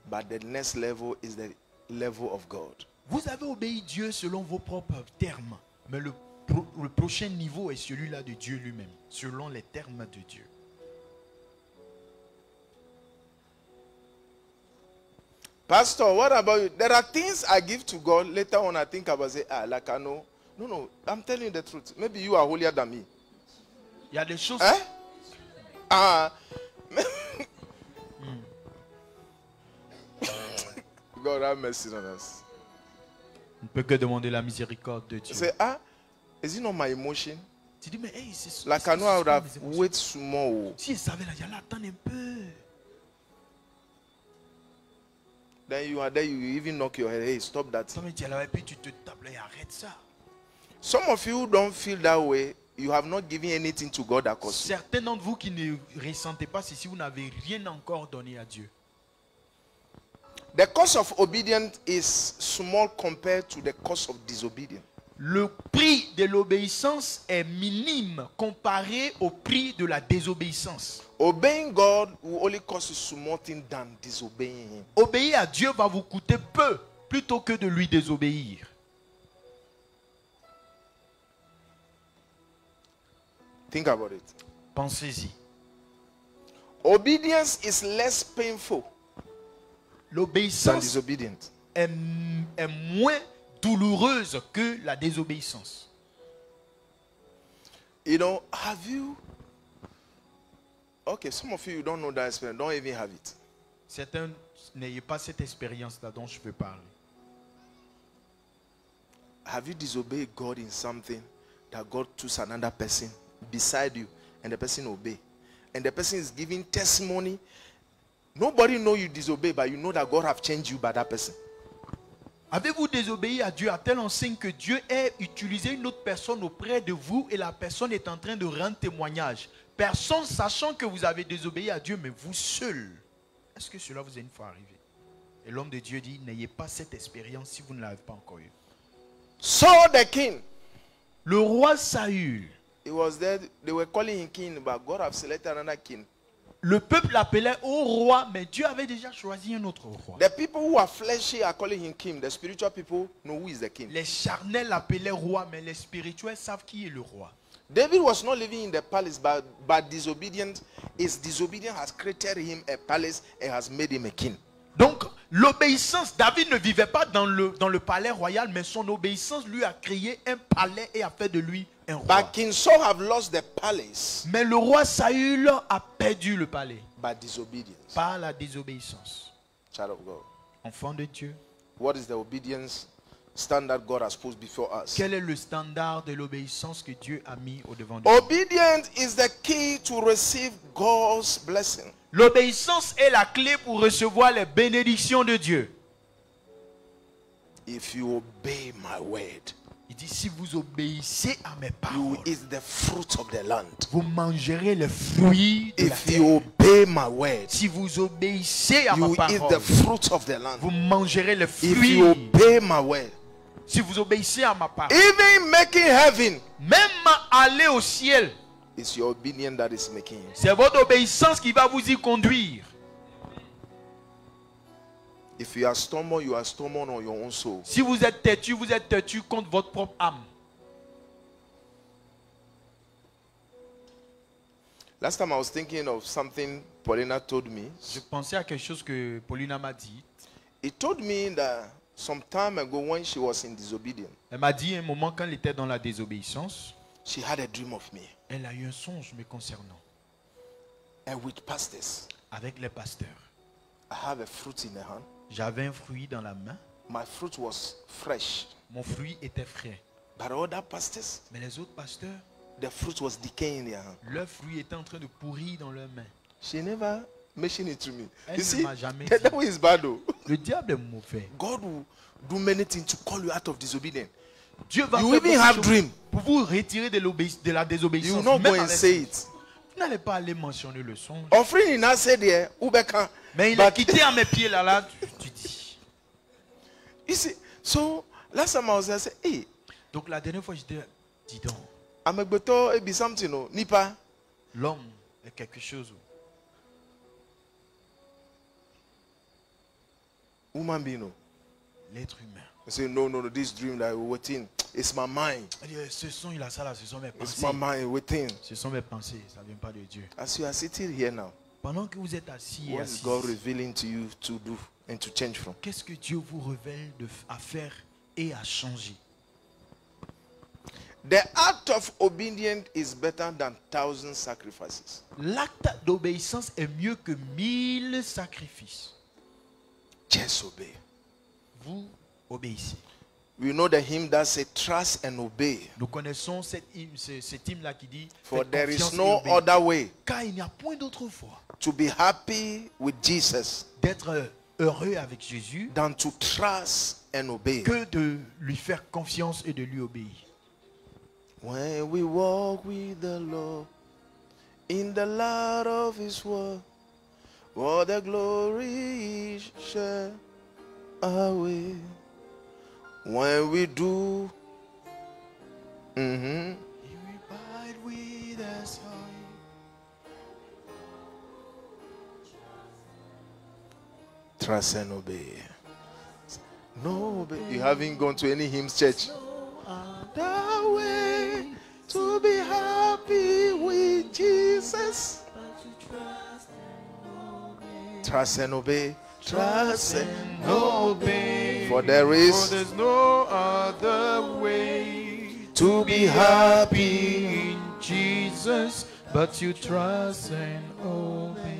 but the next level is the level of God. Vous avez obéi Dieu selon vos propres termes. Mais le prochain niveau est celui-là de Dieu lui-même. Selon les termes de Dieu. Pastor, what about you? There are things I give to God. Later on, I think about say, like I know. No, I'm telling you the truth. Maybe you are holier than me. Il y a des choses. Eh? God have mercy on us. On ne peut que demander la miséricorde de Dieu. Say, is it not my emotion? Tu dis, mais hey, c'est Like I know I would have wait small. Si il savait là, j'allais attendre un peu. Then you are there, you even knock your head. Hey, stop that. Ça me dit, alors, et puis tu te tapes là et arrête ça. Some of you don't feel that way. You have not given anything to God that cost you. Certains d'entre vous qui ne ressentez pas ceci, vous n'avez rien encore donné à Dieu. The cost of obedience is small compared to the cost of disobedience. Le prix de l'obéissance est minime comparé au prix de la désobéissance. Obeying God will only cost you small thing than disobeying Him. Obéir à Dieu va vous coûter peu plutôt que de lui désobéir. Think about it. Pensez-y. Obedience is less painful than L'obéissance disobedience. est moins douloureuse que la désobéissance. You know, have you? Okay, some of you don't know that experience, don't even have it. Certains n'ayez pas cette expérience-là dont je veux parler. Have you disobeyed God in something that God chose another person beside you and the person obey? And the person is giving testimony. Nobody know you disobey, but you know that God have changed you by that person. Avez-vous désobéi à Dieu à telle enseigne que Dieu ait utilisé une autre personne auprès de vous et la personne est en train de rendre témoignage? Personne sachant que vous avez désobéi à Dieu, mais vous seul. Est-ce que cela vous est une fois arrivé? Et l'homme de Dieu dit, n'ayez pas cette expérience si vous ne l'avez pas encore eu. Saul the king. Le roi Saül. He was there. They were calling him king, but God have selected another king. Le peuple l'appelait au roi, mais Dieu avait déjà choisi un autre roi. The people who are fleshy are calling him king. The spiritual people know who is the king. Les charnels l'appelaient roi, mais les spirituels savent qui est le roi. David was not living in the palace, but disobedient. His disobedience has created him a palace and has made him a king. Donc, l'obéissance, David ne vivait pas dans le palais royal, mais son obéissance lui a créé un palais et a fait de lui un roi. But King Saul have lost the palace Mais le roi Saül a perdu le palais by disobedience. par la désobéissance. Child of God. Enfant de Dieu, What is the obedience standard God has posed before us? quel est le standard de l'obéissance que Dieu a mis au devant de nous? Obedience is the key to receive God's blessing. L'obéissance est la clé pour recevoir les bénédictions de Dieu. If you obey my word, Il dit, si vous obéissez à mes you paroles, will eat the fruit of the land. vous mangerez les fruits de la If terre. you obey my word, Si vous obéissez à you ma will eat parole, the fruit of the land. vous mangerez les If fruits. you obey my word, Si vous obéissez à ma parole, even making heaven, même aller au ciel, it's your obedience that is making you. c'est votre obéissance qui va vous y conduire. If you are stubborn on your own soul. Si vous êtes têtu contre votre propre âme. Last time I was thinking of something Paulina told me. Je pensais à quelque chose que Paulina m'a dit. He told me that some time ago when she was in disobedience, Elle m'a dit un moment quand elle était dans la désobéissance, she had a dream of me elle a eu un songe me concernant and with pastors. avec les pasteurs. I have a fruit in the hand. J'avais un fruit dans la main. My fruit was fresh. Mon fruit était frais. But other pastors, Mais les autres pasteurs, the fruit was decaying in their hand. leur fruit était en train de pourrir dans leurs mains. She never mentioned it to me. Elle You ne see, m'a jamais the dit. devil is bad though. Le diable est mauvais. God will do many things to call you out of disobedience. Dieu va You faire even beaucoup have de choses dream. pour vous retirer de la You désobéissance. will not Même go and avec- say it. Vous n'allez pas aller mentionner le songe. Offering in said there, Ubeka. Mais il est But quitté à mes pieds là, tu dis. you see, so last time I was there, I said, hey, Donc la dernière fois, j'étais, dis donc, I'm a better, it be something, no, nipa. l'homme est quelque chose. Woman being, no. L'être humain. I say, no, this dream that we're waiting, it's my mind. Elle dit, ce son, il a ça là, ce sont mes It's pensées. my mind waiting. Ce sont mes pensées, ça ne vient pas de Dieu. As you are sitting here now, Pendant que vous êtes assis et what is assis, God revealing to you to do and to change from? qu'est-ce que Dieu vous révèle à faire et à changer? The act of obedience is better than 1,000 sacrifices. L'acte d'obéissance est mieux que 1000 sacrifices. Just obey. Vous obéissez. We know the hymn that says trust and obey. Nous connaissons cet hymne-là qui dit For faites there confiance is et no obéissez. other way Car il n'y a point d'autre voie to be happy with Jesus d'être heureux avec Jésus than to trust and obey. que de lui faire confiance et de lui obéir. When we walk with the Lord in the light of His word, all the glory is shared away. When we do, He will abide with us. trust and obey. No, obey. You haven't gone to any hymns church. The way to be happy with Jesus. Trust and obey. Trust and obey. For there is there's no other way to be happy. in Jesus, but you trust and obey.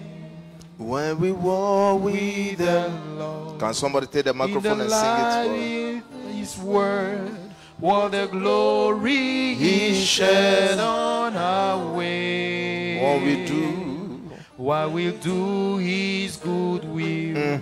When we walk with With the the Lord, Can somebody take the in the microphone and sing light of His word, what the glory He shed on our way. for what we do? What we'll do His good will.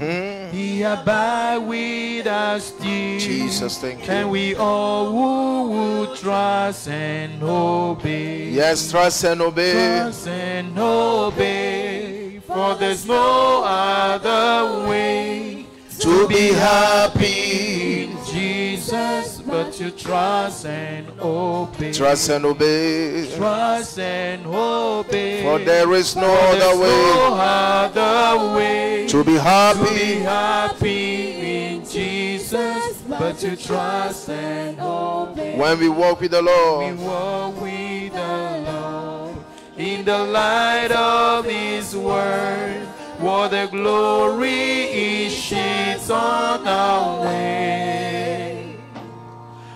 He abide with us still. Jesus, thank you. And we all who would trust and obey. Yes, trust and obey. Trust and obey. For there's no other way To be happy. in Jesus, but you trust and obey. Trust and obey. Trust and obey. For there is no There's other way no other way to be to be happy. happy in Jesus, but to trust and obey. When we walk with the We Lord, walk with the Lord in the light of His word. What the glory He sheds on our way.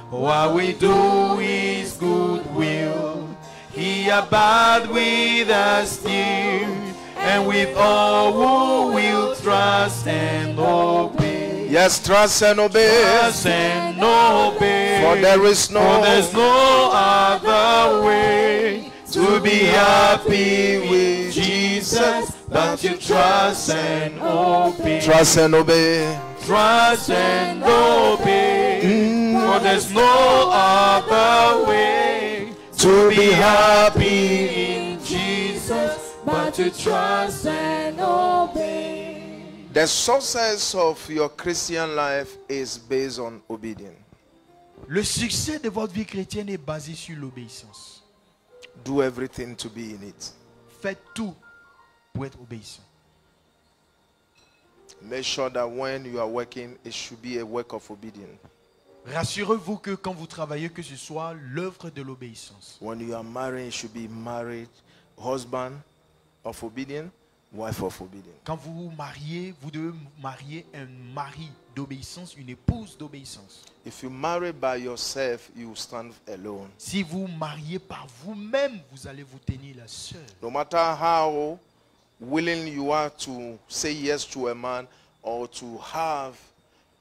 What we do is good will. He abide with us still, and with all who will trust and obey. yes, trust and obey. Trust and obey. For there is For no there's no other way to be happy with Jesus, but you trust and obey. trust and obey. Trust and obey. For there's no other way To be be happy happy. in Jesus, but to trust and obey. The success of your Christian life is based on obedience. Le succès de votre vie chrétienne est basé sur l'obéissance. Do everything to be in it. Faites tout pour être obéissant. Make sure that when you are working, it should be a work of obedience. Rassurez-vous que quand vous travaillez, que ce soit l'œuvre de l'obéissance. When you are married, it should be married husband of obedience, wife of obedience. Quand vous vous mariez, vous devez marier un mari d'obéissance, une épouse d'obéissance. If you marry by yourself, you stand alone. Si vous mariez par vous-même, vous allez vous tenir la seule. No matter how willing you are to say yes to a man or to have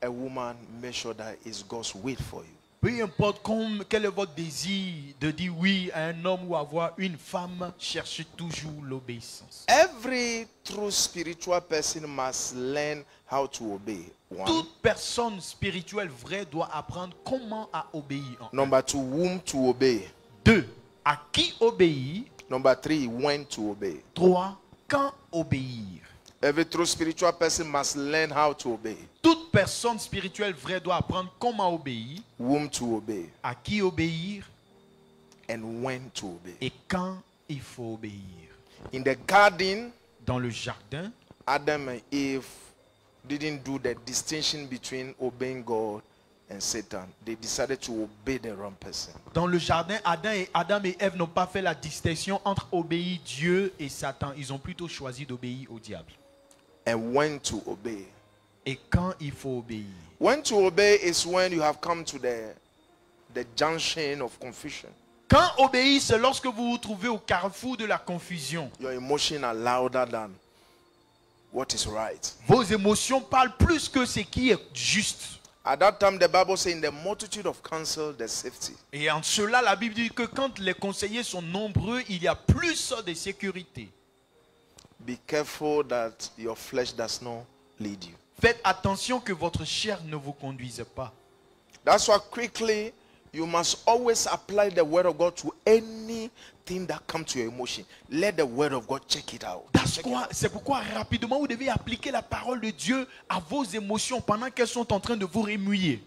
a woman, make sure that it's God's will for you. Peu importe quel est votre désir de dire oui à un homme ou avoir une femme, cherchez toujours l'obéissance. Every true spiritual person must learn how to obey. One. Toute personne spirituelle vraie doit apprendre comment à obéir. Number two, whom to obey. 2. À qui obéir. Number three, when to obey. 3. Quand obéir. Every true spiritual person must learn how to obey. Toute personne spirituelle vraie doit apprendre comment obéir, Whom to obey. à qui obéir And when to obey. et quand il faut obéir. In the garden, Dans le jardin, Adam and Eve didn't do the distinction between obeying God and Satan. They decided to obey the wrong person. Adam et Ève n'ont pas fait la distinction entre obéir Dieu et Satan. Ils ont plutôt choisi d'obéir au diable. And when to obey. Et quand il faut obéir. When to obey is when you have come to the junction of confusion. Quand obéir, c'est lorsque vous vous trouvez au carrefour de la confusion. Your emotions are louder than what is right. Vos émotions parlent plus que ce qui est juste. At that time, the Bible says, in the multitude of counsel, there's safety. Et en cela, la Bible dit que quand les conseillers sont nombreux, il y a plus de sécurité. Be careful that your flesh does not lead you. Faites attention que votre chair ne vous conduise pas. That's why quickly you must always apply the word of God to anything that comes to your emotion. Let the word of God check it out. C'est pourquoi rapidement vous devez appliquer la parole de Dieu à vos émotions pendant qu'elles sont en train de vous remuer.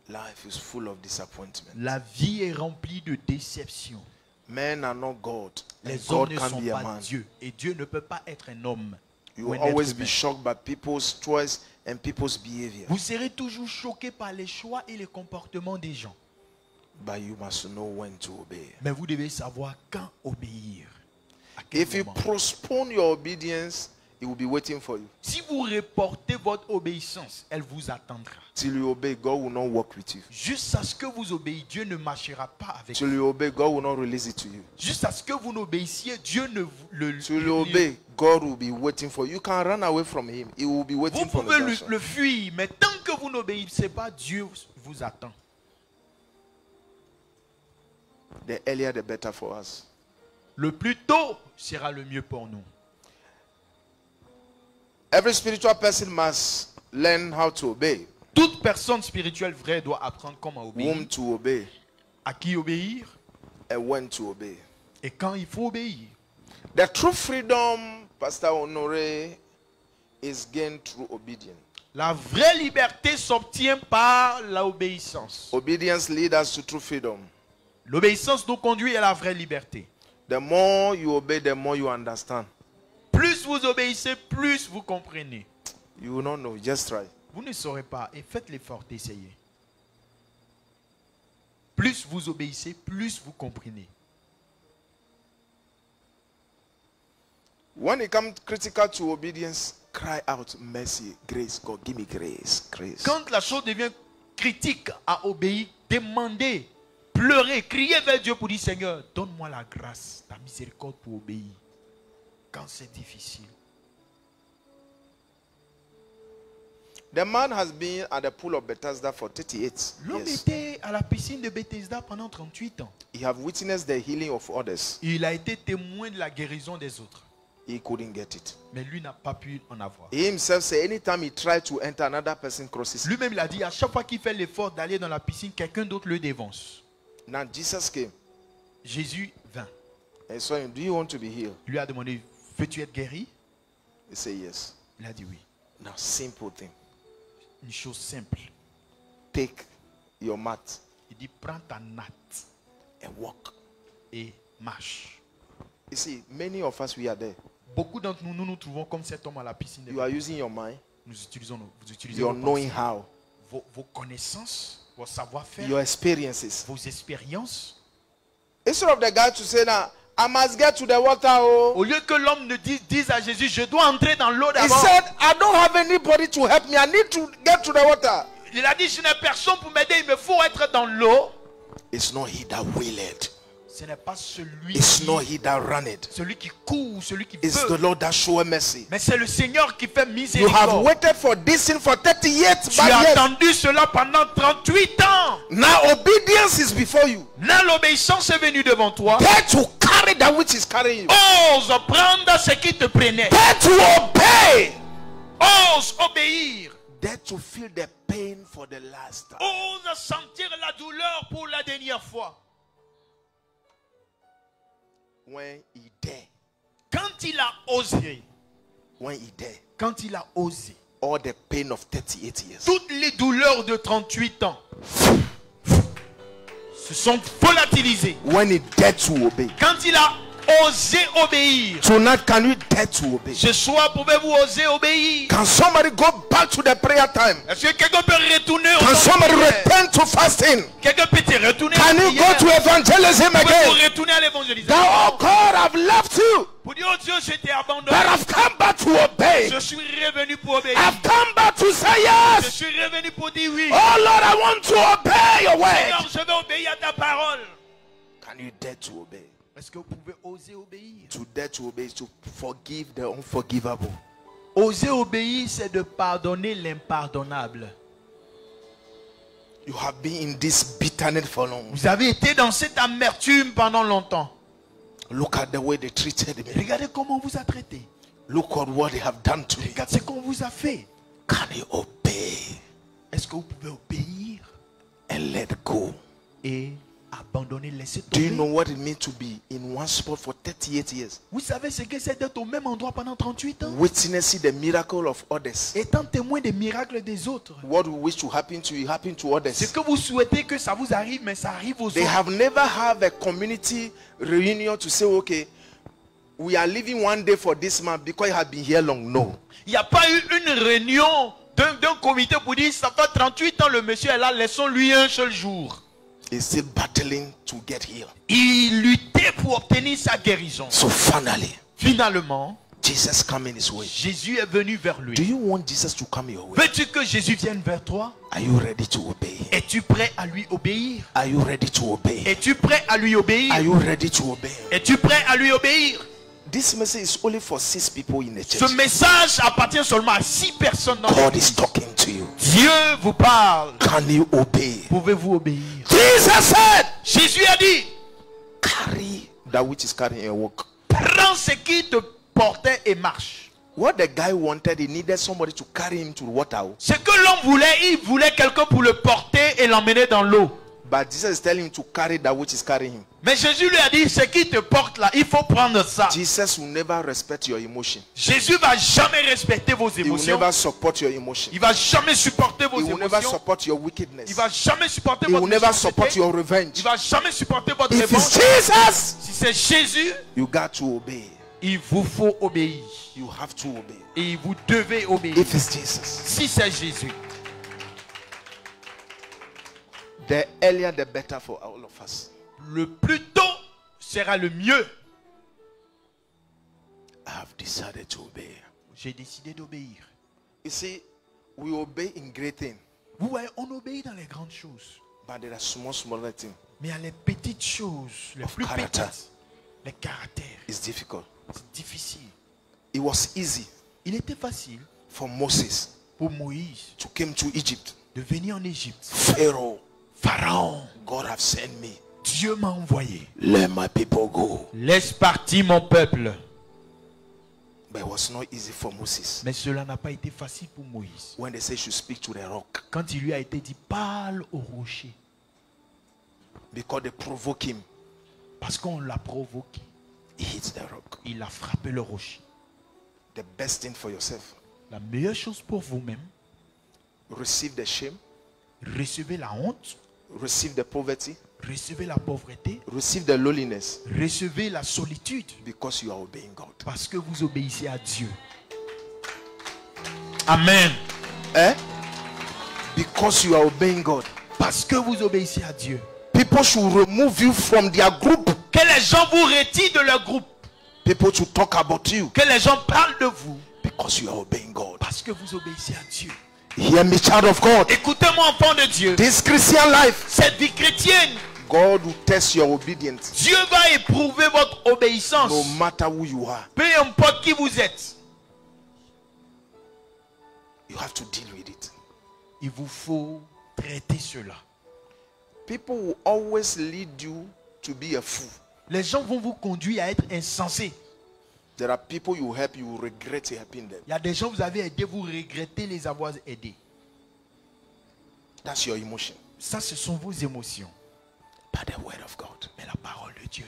Life is full of disappointment. La vie est remplie de déceptions. Men are not God. And Les hommes God ne can sont be a pas man. Dieu. Et Dieu ne peut pas être un homme. You ou will un être always humain. be shocked by people's choice and people's behavior. Vous serez toujours choqué par les choix et les comportements des gens. But you must know when to obey. Mais vous devez savoir quand obéir. À quel If you moment. postpone your obedience, He will be waiting for you. Si vous reportez votre obéissance, elle vous attendra. Till you obey, God will not walk with you. Jusqu'à ce que vous obéissiez, Dieu ne marchera pas avec Till vous. you obey, God will not release it to you. Jusqu'à ce que vous n'obéissiez, Dieu ne vous le... Till you obey, God will be waiting for you. You can run away from him. He will be Vous waiting for pouvez the junction. le fuir, mais tant que vous n'obéissez pas, Dieu vous attend. The earlier, the better for us. Le plus tôt sera le mieux pour nous. Every spiritual person must learn how to obey. Toute personne spirituelle vraie doit apprendre comment obéir, Whom to obey à qui obéir and when to obey. et quand il faut obéir. The true freedom, Pastor Honore, is gained through obedience. La vraie liberté s'obtient par l'obéissance. Obedience leads us to true freedom. L'obéissance nous conduit à la vraie liberté. The more you obey, the more you understand. Plus vous obéissez, plus vous comprenez. You will not know. Just try. Vous ne saurez pas et faites l'effort d'essayer. Plus vous obéissez, plus vous comprenez. When it comes critical to obedience, cry out mercy, grace. God, give me grace, grace. Quand la chose devient critique à obéir, demandez, pleurez, criez vers Dieu pour dire Seigneur, donne-moi la grâce, ta miséricorde pour obéir. Quand c'est difficile. The man has been at the pool of Bethesda for 38 L'homme years. était à la piscine de Bethesda pendant 38 ans. He have witnessed the healing of others. Il a été témoin de la guérison des autres. He couldn't get it. Mais lui n'a pas pu en avoir. He himself said anytime he tried to enter, another person crosses him. Lui-même, il a dit, à chaque fois qu'il fait l'effort d'aller dans la piscine, quelqu'un d'autre le dévance. Now Jesus came Jésus vint. and saw him. Do you want to be healed? Il lui a demandé, veux-tu être guéri? He said yes. Il a dit oui. Now simple thing. Une chose simple. Take your mat Il dit, prends ta natte and walk. et marche. You see, many of us, we are there. Beaucoup d'entre nous, nous trouvons comme cet homme à la piscine de You are using your mind. Nous utilisons vous utilisez You're vos knowing pensées, how. vos connaissances, vos savoir-faire, Your experiences. vos expériences. Instead of the guy to say now, I must get to the water. Oh. Au lieu que l'homme ne dise à Jésus, je dois entrer dans l'eau He d'abord. said, I don't have anybody to help me. I need to get to the water. Il a dit, je n'ai personne pour m'aider, il me faut être dans l'eau. It's not he that willeth. Ce n'est pas celui It's not he that runneth. qui court, celui qui It's the veut. Lord that showeth mercy. Mais c'est le Seigneur qui fait You have miséricorde. waited for this thing for 30 years. Tu as But yes, attendu cela pendant 38 ans. now obedience is before you. Là, l'obéissance est venue devant toi. Dare to carry that which is carrying you. Ose prendre ce qui te prenait. Dare to obey. Ose obéir. Dare to feel the pain for the last time. Ose sentir la douleur pour la dernière fois. When he dare. Quand il a osé, When he dare. quand il a osé, All the pain of 38 years. toutes les douleurs de 38 ans se sont volatilisées. When he dared to obey. Quand il a osé obéir. Tonight, can you dare to obey? Ce soir, pouvez-vous oser obéir? Can somebody go back to the prayer time? Est-ce que quelqu'un peut retourner au Can temps de somebody prière? return to fasting? Quelqu'un peut te retourner Can à la you go prière? to evangelism Pouvez-vous again? retourner à That, l'évangélisation? oh God, I've left you, Pour dire, oh Dieu, je t'ai abandonné. but I've come back to obey. Je suis revenu pour obéir. I've come back to say Je yes. suis revenu pour dire oui. Oh Lord, I want to obey your Seigneur, word. je vais obéir à ta parole. Can you dare to obey? Est-ce que vous pouvez oser obéir? To dare to obey is to forgive the unforgivable. Oser obéir, c'est de pardonner l'impardonnable. You have been in this bitterness for long. Vous avez été dans cette amertume pendant longtemps. Look at the way they treated me. Regardez comment on vous a traité. Look at what they have done to me. Regardez ce qu'on vous a fait. Can you obey Est-ce que vous pouvez obéir and let go? et abandonner, laisser Do you tomber? know what it means to be in one spot for 38 years? Vous savez ce que c'est d'être au même endroit pendant 38 ans? Witnessing the miracle of others. Étant témoin des miracles des autres. What we wish to happen to you happen to Ce others. que vous souhaitez que ça vous arrive, mais ça arrive aux They autres. have never had a community reunion to say, okay, we are leaving one day for this man because he has been here long. No. Il n'y a pas eu une réunion d'un comité pour dire ça fait 38 ans, le monsieur est là, laissons-lui un seul jour. He's still battling to get healed. Il luttait pour obtenir sa guérison. So finally, Finalement, Jesus come in his way. Jésus est venu vers Do lui. you want Jesus to come your way? Veux-tu que Jésus vienne vers toi? Are you ready to obey him? Es-tu prêt à lui obéir? Are you ready to obey him? Es-tu prêt à lui obéir? Are you ready to obey him? Es-tu prêt à lui obéir? This message is only for 6 people in the Ce church. message appartient seulement à 6 personnes dans God l'église. is talking to you. Dieu vous parle. Can you obey? Pouvez-vous obéir? Jesus said, Jésus a dit, carry that which is carrying your work. prends ce qui te portait et marche. What the guy wanted, he needed somebody to carry him to the water. Ce que l'homme voulait, il voulait quelqu'un pour le porter et l'emmener dans l'eau. But Jesus is telling him to carry that which is carrying him. Mais Jésus lui a dit, ce qui te porte là, il faut prendre ça. Jesus will never respect your emotion. Jésus va jamais respecter vos He will émotions. never support your emotion. Il va jamais supporter vos He will never émotions. support your wickedness. Il va jamais supporter He votre will never support méchanceté. your revenge. Il va jamais supporter votre If it's revanche. Jesus, Si c'est Jésus, you got to obey. il vous faut obéir. You have to obey. Et vous devez obéir. If it's Jesus, Si c'est Jésus, the earlier the better for all of us. le plus tôt sera le mieux. I have decided to obey. J'ai décidé d'obéir. You see, we obey in great things, Vous voyez, on obéit dans les grandes choses. but there are smaller things. Mais il y a les petites choses, les Of plus character. petites. Les caractères. It's difficult. C'est difficile. It was easy Il était facile for Moses pour Moïse to come to Egypt. de venir en Égypte. Pharaoh, Pharaon, God have sent me. Dieu m'a envoyé. Let my people go. Laisse partir mon peuple. But it was not easy for Moses. Mais cela n'a pas été facile pour Moïse. When they say you should speak to the rock, Quand il lui a été dit, parle au rocher. because they provoke him, Parce qu'on l'a provoqué. he hits the rock. Il a frappé le rocher. The best thing for yourself, La meilleure chose pour vous-même, receive the shame, recevez la honte, receive the poverty, recevez la pauvreté, receive the loneliness, recevez la solitude. because you are obeying God. Parce que vous obéissez à Dieu. Amen. Eh? Because you are obeying God. Parce que vous obéissez à Dieu. People should remove you from their group. Que les gens vous retirent de leur groupe. People should talk about you Que les gens parlent de vous. because you are obeying God. Parce que vous obéissez à Dieu. Hear me, child of God. Écoutez-moi, enfant de Dieu. This Christian life, Cette vie chrétienne, God will test your obedience Dieu va éprouver votre obéissance. no matter who you are. Peu importe qui vous êtes. You have to deal with it. Il vous faut traiter cela. People will always lead you to be a fool. Les gens vont vous conduire à être insensés. There are people you help, you will regret helping them. Il y a des gens que vous avez aidés, vous regrettez les avoir aidés. That's your emotion. Ça, ce sont vos émotions. But the word of God, Mais la parole de Dieu,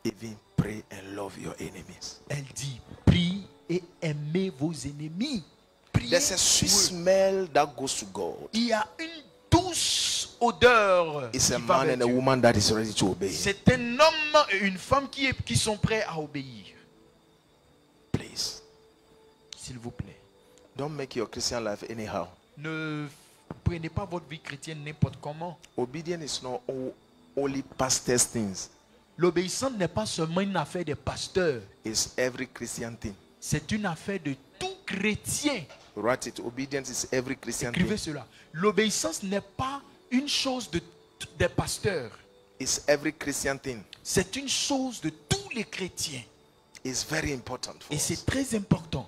even pray and love your enemies. elle dit, prie et aimez vos ennemis. Priez There's a sweet pour eux. smell that goes to God. Il y a une douce odeur. It's qui a va man vers and a Dieu. woman that is ready to obey. C'est un homme et une femme qui sont prêts à obéir. Please, S'il vous plaît. don't make your Christian life anyhow. Ne prenez pas votre vie chrétienne n'importe comment. Obedience is not only pastors' things. L'obéissance n'est pas seulement une affaire des pasteurs. It's every Christian thing. C'est une affaire de tout chrétien. Write it. Obedience is every Christian Écrivez thing. cela. L'obéissance n'est pas une chose des pasteurs. It's every Christian thing. C'est une chose de tous les chrétiens. It's very important for Et us. c'est très important.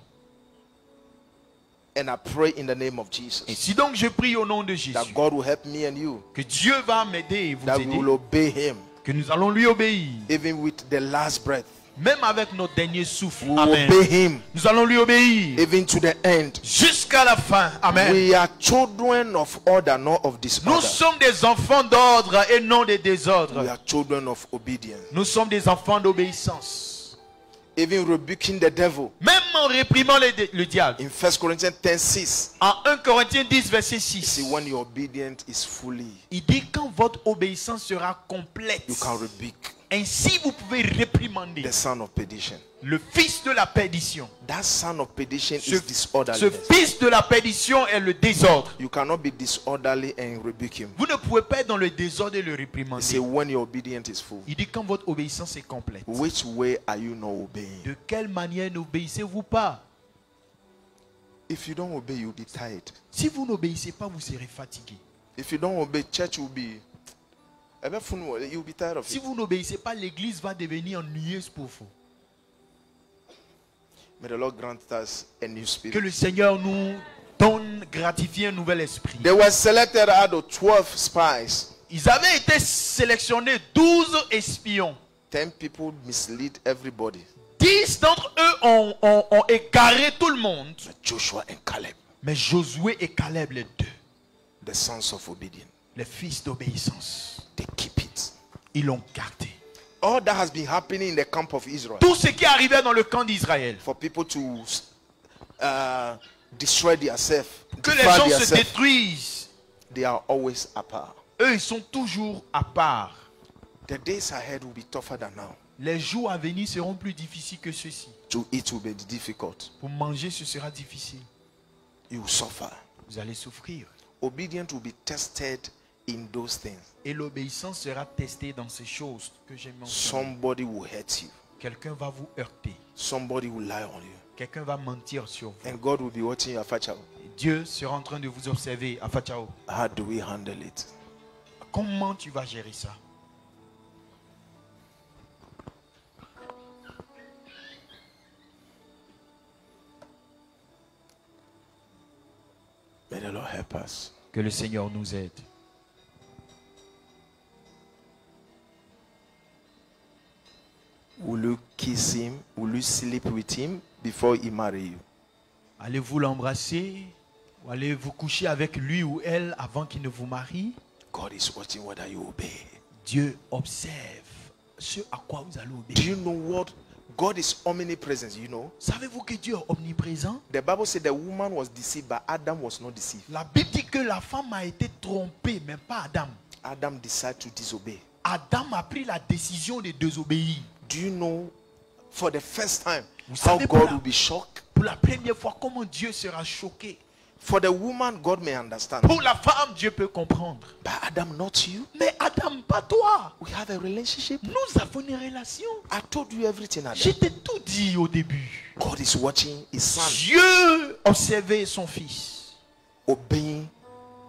And I pray in the name of Jesus Et si donc je prie au nom de Jésus, that God will help me and you, que Dieu va m'aider et vous that we aider, will obey Him, que nous allons lui obéir, even with the last breath. même avec notre dernier souffle. We will Amen. obey Him, Nous allons lui obéir even to the end. jusqu'à la fin. Amen. We are children of order, not of Nous disorder. sommes des enfants d'ordre et non des We désordres. are children of obedience. Nous sommes des enfants d'obéissance. Even rebuking the devil. Même en réprimant le diable. In 1 Corinthians 10:6, En 1 Corinthiens 10, verset see 6, when your obedience is fully, il dit quand votre obéissance sera complète, you can rebuke. ainsi vous pouvez réprimer réprimandé. the son of perdition. Le fils de la perdition. That son of perdition Ce is disorderly. ce fils de la perdition est le désordre. You cannot be disorderly and rebuke him. Vous ne pouvez pas être dans le désordre et le He réprimander. said, when your obedience is full, Il dit quand votre obéissance est complète. which way are you not obeying? De quelle manière n'obéissez-vous pas? If you don't obey, you'll be tired. Si vous n'obéissez pas, vous serez fatigué. If you don't obey, church will be. You'll be tired of Si it. vous n'obéissez pas, l'église va devenir ennuyeuse pour vous. May the Lord grant us a new Que spirit. le Seigneur nous donne, gratifie un nouvel esprit. They were selected out of 12 spies. Ils avaient été sélectionnés 12 espions. 10 people mislead everybody. 10 d'entre eux ont égaré tout le monde. But Joshua and Caleb, Mais Josué et Caleb, les deux, the sons of obedience, les fils d'obéissance, they keep it. ils l'ont gardé. All that has been happening in the camp of Israel, Tout ce qui arrivait dans le camp d'Israël, for people to destroy themselves, que les defile gens se themselves, détruisent, they are always apart. eux, ils sont toujours à part. The days ahead will be tougher than now. Les jours à venir seront plus difficiles que ceux-ci. To eat will be difficult. Pour manger, ce sera difficile. You will suffer. Vous allez souffrir. Obedience will be tested in those things. Et l'obéissance sera testée dans ces choses que j'ai mentionnées. Somebody will hurt you. Quelqu'un va vous heurter. Somebody will lie on you. Quelqu'un va mentir sur vous. And God will be watching your future. Et Dieu sera en train de vous observer. Afachao, How do we handle it? comment tu vas gérer ça? May the Lord help us. Que le Seigneur nous aide. Will you kiss him? Will you sleep with him before he marry you? Allez-vous l'embrasser ou allez vous coucher avec lui ou elle avant qu'il ne vous marie? God is watching whether you obey. Dieu observe ce à quoi vous allez Do obéir. you know what? God is omnipresent, you know. Savez-vous que Dieu est omniprésent? The Bible said the woman was deceived, but Adam was not deceived. La Bible dit que la femme a été trompée, mais pas Adam. Adam decided to disobey. Adam a pris la décision de désobéir. Do you know, for the first time, Vous how savez God will be shocked? Pour la première fois, comment Dieu sera choqué. For the woman, God may understand. Pour la femme, Dieu peut comprendre. But Adam, not you. Mais Adam, pas toi. We have a relationship. Nous avons une relation. I told you everything, Je Adam. t'ai tout dit au début. God is watching his son Dieu observait son fils obeying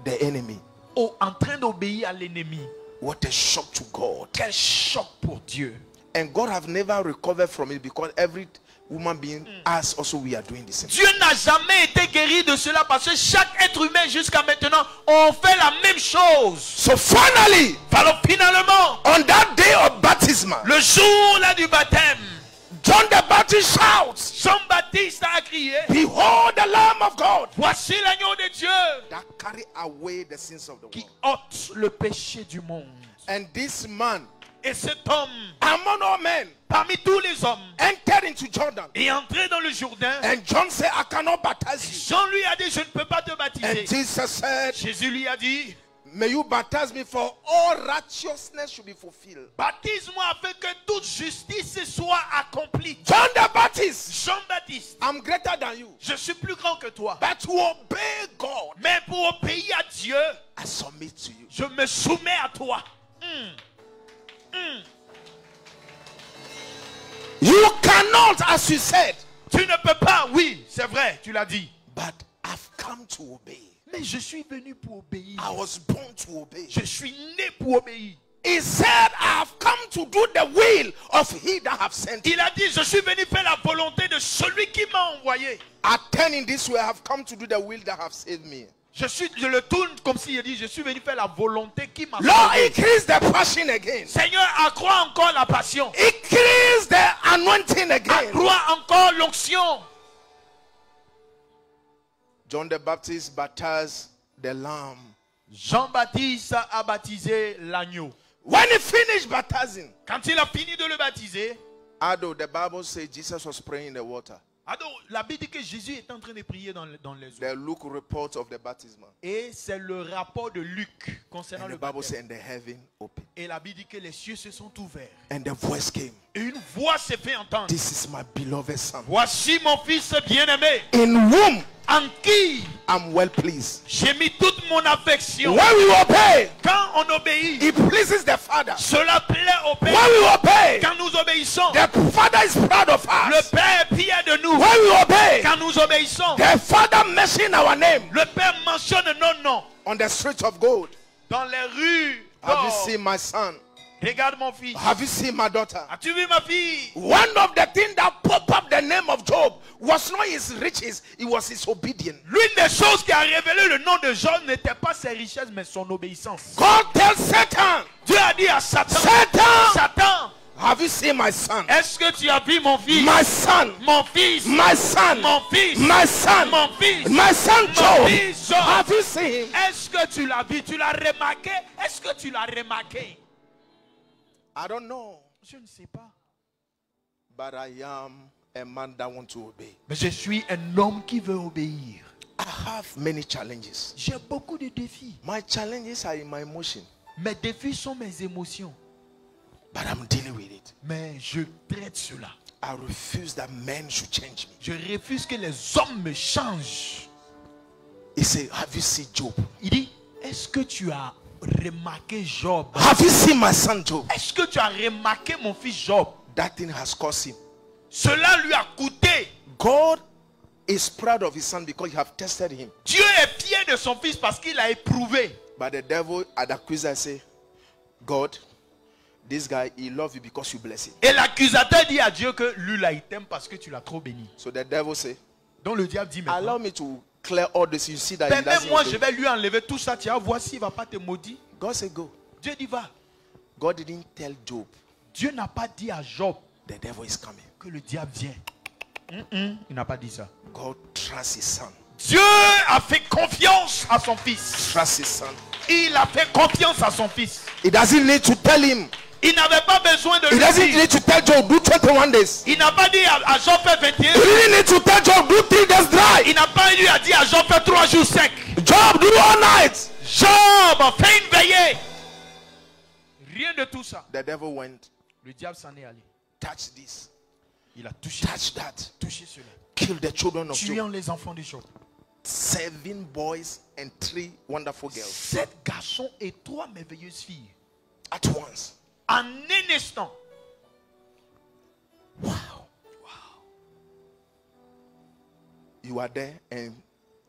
the enemy. en train d'obéir à l'ennemi. What a shock to God. Quel choc pour Dieu. And God have never recovered from it because every woman being us also we are doing the same. Dieu n'a jamais été guéri de cela parce que chaque être humain jusqu'à maintenant ont fait la même chose. So finally, Alors finalement, on that day of baptism, le jour là du baptême, John the Baptist shouts, Jean-Baptiste a crié, "Behold the Lamb of God voici l'agneau de Dieu that carry away the sins of the qui world." ôte le péché du monde. And this man, Et cet homme, among all men, parmi tous les hommes, entered into Jordan. est entré dans le Jourdain. And John said, "I cannot baptize you." Jean lui a dit, je ne peux pas te And baptiser. Jesus said, Jésus lui a dit, "May you baptize me, for all righteousness should be fulfilled." baptise-moi afin que toute justice soit accomplie. John the Baptist, Jean-Baptiste, I'm greater than you. je suis plus grand que toi. But to obey God, Mais pour obéir à Dieu, I submit to you. je me soumets à toi. You cannot, as you said, Tu ne peux pas, oui, c'est vrai, tu l'as dit. but I've come to obey. Mais je suis venu pour obéir. I was born to obey. Je suis né pour obéir. He said, I have come to do the will of he that have sent me. Il a dit, je suis venu faire la volonté de celui qui m'a envoyé. I turn in this way, I have come to do the will that have saved me. Je le tourne comme s'il dit, je suis venu faire la volonté qui m'a Lord, sauvé. increase the passion again. Seigneur, accrois encore la passion. Increase the anointing again. Accrois encore l'onction. John the Baptist baptized the lamb. Jean-Baptiste a baptisé l'agneau. When he finished baptizing, Quand il a fini de le baptiser, although the Bible says Jesus was praying in the water, Alors, la Bible dit que Jésus est en train de prier dans les eaux. The Luke report of the baptism. Et c'est le rapport de Luc concernant And le the Bible says, baptême. and the heaven opened. Et la Bible dit que les cieux se sont ouverts. And the voice came. Et une voix s'est fait entendre. This is my beloved son. Voici mon fils bien-aimé, In whom en qui I'm well pleased. j'ai mis toute mon affection. When we obey, Quand on obéit, it pleases the Father. cela plaît au When Père. we obey, Quand nous obéissons, the Father is proud of le us. Père est fier de nous. When we obey, Quand nous obéissons, the Father mentions our name le Père mentionne nos noms on the streets of gold. dans les rues. Have you d'or. seen my son? Regarde mon fils. Have you seen my daughter? As-tu vu ma fille? One of the things that popped up the name of Job was not his riches, it was his obedience. L'une des choses qui a révélé le nom de Job n'était pas ses richesses, mais son obéissance. God tells Satan, Dieu a dit à Satan, Satan, Satan, have you seen my son? est-ce que tu as vu mon fils? My son, Mon fils, my son, mon fils, my son, mon fils, my son mon Job. fils Job. Have you seen him? Est-ce que tu l'as vu? Tu l'as remarqué? Est-ce que tu l'as remarqué? I don't know, Je ne sais pas. but I am a man that wants to obey. Mais je suis un homme qui veut obéir. I have many challenges. J'ai beaucoup de défis. My challenges are in my emotion, Mes défis sont mes émotions. but I'm dealing with it. Mais je traite cela. I refuse that men should change me. Je refuse que les hommes me changent. He said, have you seen Job? Il dit, est-ce que tu as remarqué Job? Have you seen my son Job? Est-ce que tu as remarqué mon fils Job? That thing has cost him. Cela lui a coûté. God is proud of his son because you have tested him. Dieu est fier de son fils parce qu'il a éprouvé. But the devil at the accuser say, God, this guy, he loves you because you bless him. Et l'accusateur dit à Dieu que lui là, il t'aime parce que tu l'as trop béni. So the devil say, Donc le diable dit allow maintenant, me to clear all this. You see that he doesn't permets-moi, obey. je vais lui enlever tout ça. Tiens, voici, il ne va pas te maudire. God said, go. Dieu dit va. God didn't tell Job, Dieu n'a pas dit à Job the devil is coming. que le diable vient. Il n'a pas dit ça. God trusts his son. Dieu a fait confiance à son fils. Trust his son. Il a fait confiance à son fils. He doesn't need to tell him. Il n'avait pas besoin de He lui doesn't dire. need to tell Job, do 21 days. Il n'a pas dit à Job fait 21 He jours. didn't need to tell Job, do 3 days dry. Il n'a pas eu à dire à Job fait 3 jours secs. Job, do all night. Job fait une veillée. Rien de tout ça. The devil went, Le diable s'en est allé. touch this, Il a touché, touch that, touché cela. kill the children of Job. Tuant les enfants de Job. 7 boys and 3 wonderful girls 7 garçons et 3 merveilleuses filles. at once. En un instant. Wow. You are there, and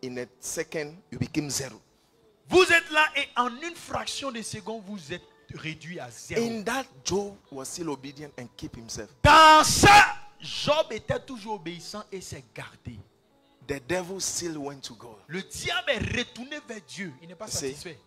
in a second, you became zero. Vous êtes là et en une fraction de seconde, vous êtes réduit à zéro. In that, Job was still obedient and keep himself. Dans ça, Job était toujours obéissant et s'est gardé. The devil still went to God. Le diable est retourné vers Dieu. Il n'est pas See? satisfait.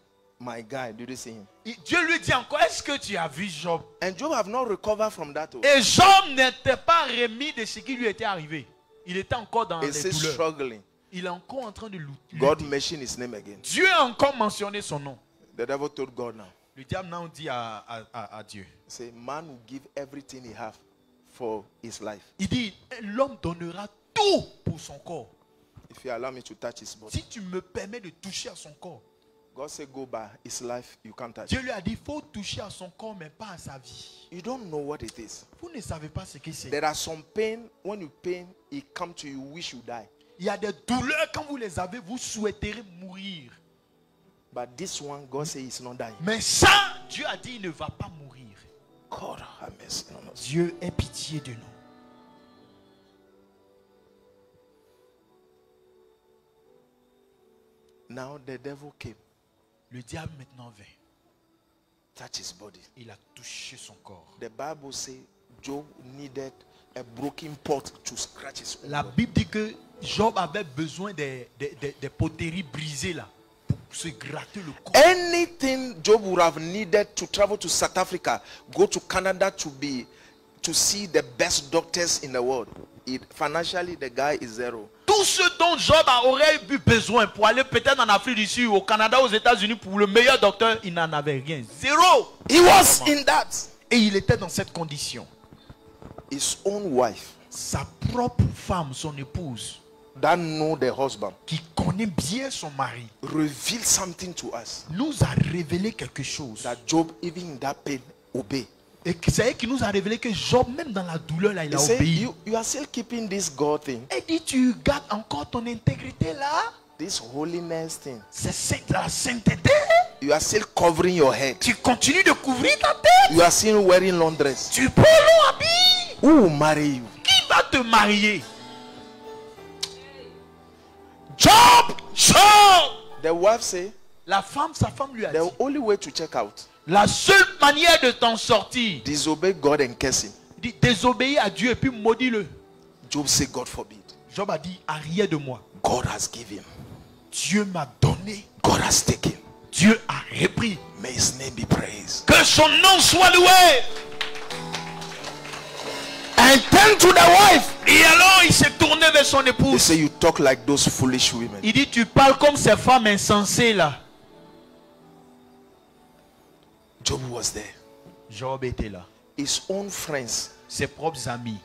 My guy, did you see him? Et Dieu lui dit encore, est-ce que tu as vu Job? And Job have not recovered from that. Et Job n'était pas remis de ce qui lui était arrivé. Il était encore dans He's les still douleurs. struggling. Il est encore en train de lutter. God mentioned his name again. Dieu a encore mentionné son nom. The devil told God now. Le diable now dit à Dieu. Say, man will give everything he have for his life. Il dit, l'homme donnera tout pour son corps. If you allow me to touch his body. Si tu me permets de toucher à son corps. God said, go by his life, you can't touch. Dieu lui a dit, il faut toucher à son corps, mais pas à sa vie. You don't know what it is. Vous ne savez pas ce que c'est. There are some pain, when you pain, it come to you, wish you die. Il y a des douleurs, quand vous les avez, vous souhaiterez mourir. But this one, God says he's not dying. Mais ça, Dieu a dit, il ne va pas mourir. God have mercy on us. Dieu ait pitié de nous. Now the devil came, Le diable maintenant vint. touch his body. Il a touché son corps. The Bible says Job needed a broken pot to scratch his own La body. Bible dit que Job avait besoin des poteries brisées là pour se gratter le corps. Anything Job would have needed to travel to South Africa, go to Canada to see the best doctors in the world. Financially, the guy is zero. Tout ce dont Job aurait eu besoin pour aller peut-être en Afrique du Sud, au Canada, aux États-Unis, pour le meilleur docteur, il n'en avait rien. Zéro. He was in that. Et il était dans cette condition. His own wife sa propre femme, son épouse, that know the husband, qui connaît bien son mari, reveal something to us nous a révélé quelque chose. that Job, even in that pain, obey. Et c'est elle qui nous a révélé que Job, même dans la douleur, là, il He a said, obéi. you are still keeping this God thing, Elle dit, tu gardes encore ton intégrité là. this holiness thing. C'est la sainteté. You are still covering your head. Tu continues de couvrir ta tête. You are still wearing long dress. Tu peux long habit. Who will marry you? Qui va te marier? Job! Job. The wife say, Sa femme lui a the dit, only way to check out, la seule manière de t'en sortir, disobey God and curse him. désobéir à Dieu et puis maudis-le. Job say, God forbid. Job a dit, arrière de moi. God has given. Dieu m'a donné. God has taken. Dieu a repris. May his name be praised. Que son nom soit loué. And turn to the wife. Et alors il s'est tourné vers son He épouse. say, you talk like those foolish women. Il dit, tu parles comme ces femmes insensées là. Job was there. Job était là. His own friends Ses propres amis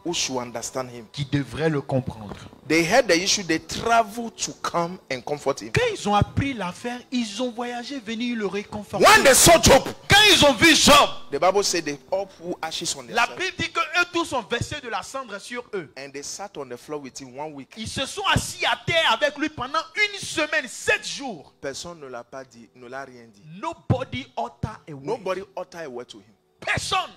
who should understand him. qui devraient le comprendre. They heard the issue. They traveled to come and comfort him. Quand ils ont appris l'affaire, ils ont voyagé venir le réconforter. When they saw Job, Quand ils ont vu Job, the Bible said they all put ashes on their la head. Bible dit que eux tous ont versé de la cendre sur eux. And they sat on the floor with him 1 week. Ils se sont assis à terre avec lui pendant une semaine, 7 jours. Personne ne l'a pas dit, ne l'a rien dit. Nobody uttered a word. Nobody uttered a word to him. Personne.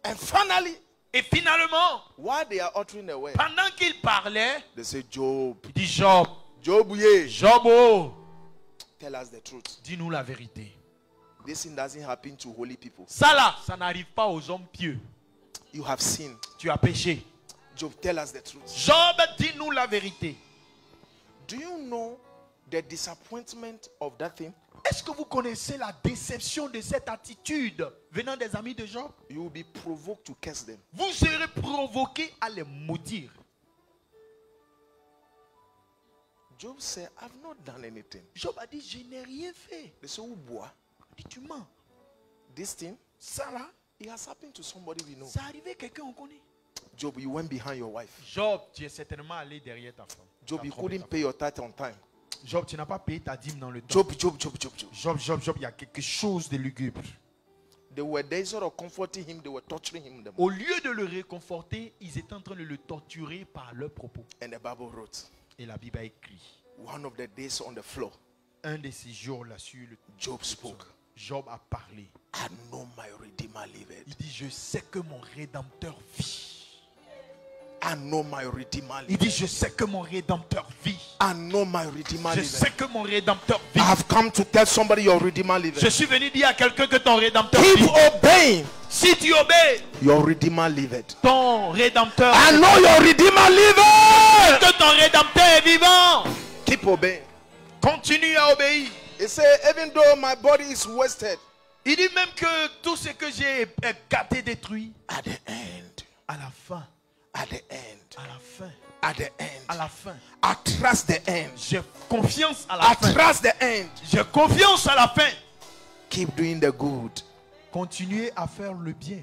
And finally, Et finalement, while they are uttering a word, pendant qu'il parlait, they say, Job, il dit Job, Job, yeah, Job, oh, tell us the truth. dis-nous la vérité. This thing doesn't happen to holy people. Ça là, ça n'arrive pas aux hommes pieux. You have sinned. Tu as péché. Job, tell us the truth. Job, dis-nous la vérité. Do you know the disappointment of that thing? Est-ce que vous connaissez la déception de cette attitude venant des amis de Job? You will be provoked to curse them. Vous serez provoqué à les maudire. Job said, I've not done anything. Job a dit, je n'ai rien fait. They say, oh boy, Il dit, tu mens. this thing, Ça là, it has happened to somebody we know. ça arrivé à quelqu'un on connaît. Job, you went behind your wife. Job, tu es certainement allé derrière ta femme. Job, Tu as you trompé couldn't ta pay your tithe on time. femme. Job, tu n'as pas payé ta dîme dans le temps. Job, Job, il y a quelque chose de lugubre. They were there sort of comforting him, they were torturing him. Au lieu de le réconforter, ils étaient en train de le torturer par leurs propos. And the Bible wrote, Et la Bible a écrit, one of the days on the floor, un de ces jours-là sur le Job spoke. Job a parlé. I know my Redeemer liveth. Il dit, je sais que mon Rédempteur vit. I know my Redeemer Il dit, liveth. je sais que mon Rédempteur vit. I know my Redeemer Je liveth. sais que mon Rédempteur I vit. have come to tell somebody your Redeemer Je liveth. suis venu dire à quelqu'un que ton Rédempteur Keep vit. obeying. Si tu obéis, Your Redeemer liveth. ton Rédempteur, I know your Redeemer liveth. que ton Rédempteur est vivant. Keep obeying. Continue à obéir. He said, even though my body is wasted, Il dit même que tout ce que j'ai gâté, détruit, at the end, à la fin, at the end, à la fin, at the end, à la fin, I trust the end. j'ai confiance à la I fin. trust the end. J'ai confiance à la fin. Keep doing the good. Continuez à faire le bien.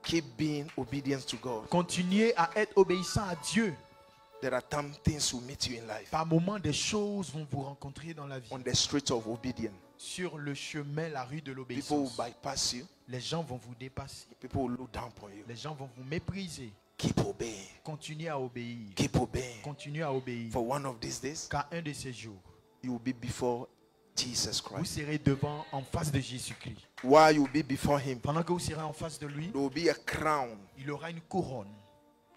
Keep being obedient to God. Continuez à être obéissant à Dieu. There are some things will meet you in life Par moments, des choses vont vous rencontrer dans la vie. on the street of obedience. Sur le chemin, la rue de People will l'obéissance, bypass you. les gens vont vous dépasser. People will look down upon you. Les gens vont vous mépriser. Keep obeying. Continuez à obéir. Keep obeying. Continuez à obéir. For one of these days, Car un de ces jours, you will be before Jesus vous Christ. serez devant, en face de Jésus-Christ. While you will be before Him, Pendant que vous serez en face de lui, there will be a crown il aura une couronne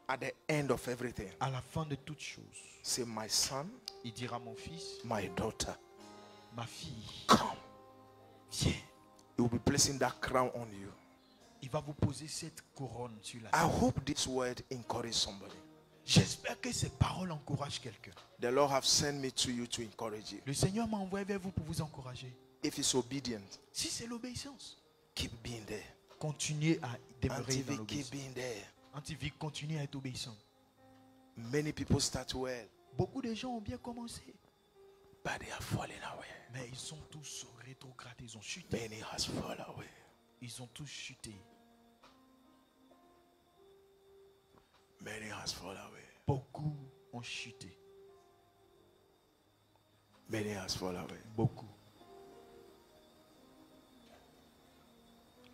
at the end of everything. à la fin de toutes choses. Say, my son, Il dira, mon fils, my daughter, ma fille, come. viens. He will be placing that crown on you. Il va vous poser cette couronne sur la I tête. hope this word encourage somebody. J'espère que ces paroles encouragent quelqu'un. The Lord have sent me to you to encourage you. Le Seigneur m'a envoyé vers vous pour vous encourager. If it's obedient, Si c'est l'obéissance, keep being there. continuez à demeurer dans Antivik, keep l'obéissance. being there. Antivik, continuez à être obéissant. Many people start well, Beaucoup de gens ont bien commencé, but they are falling away. mais ils sont tous rétrogradés, ils ont chuté. Many has fallen away. Ils ont tous chuté. Many has fallen away. Beaucoup ont chuté. Many has fallen away. Beaucoup.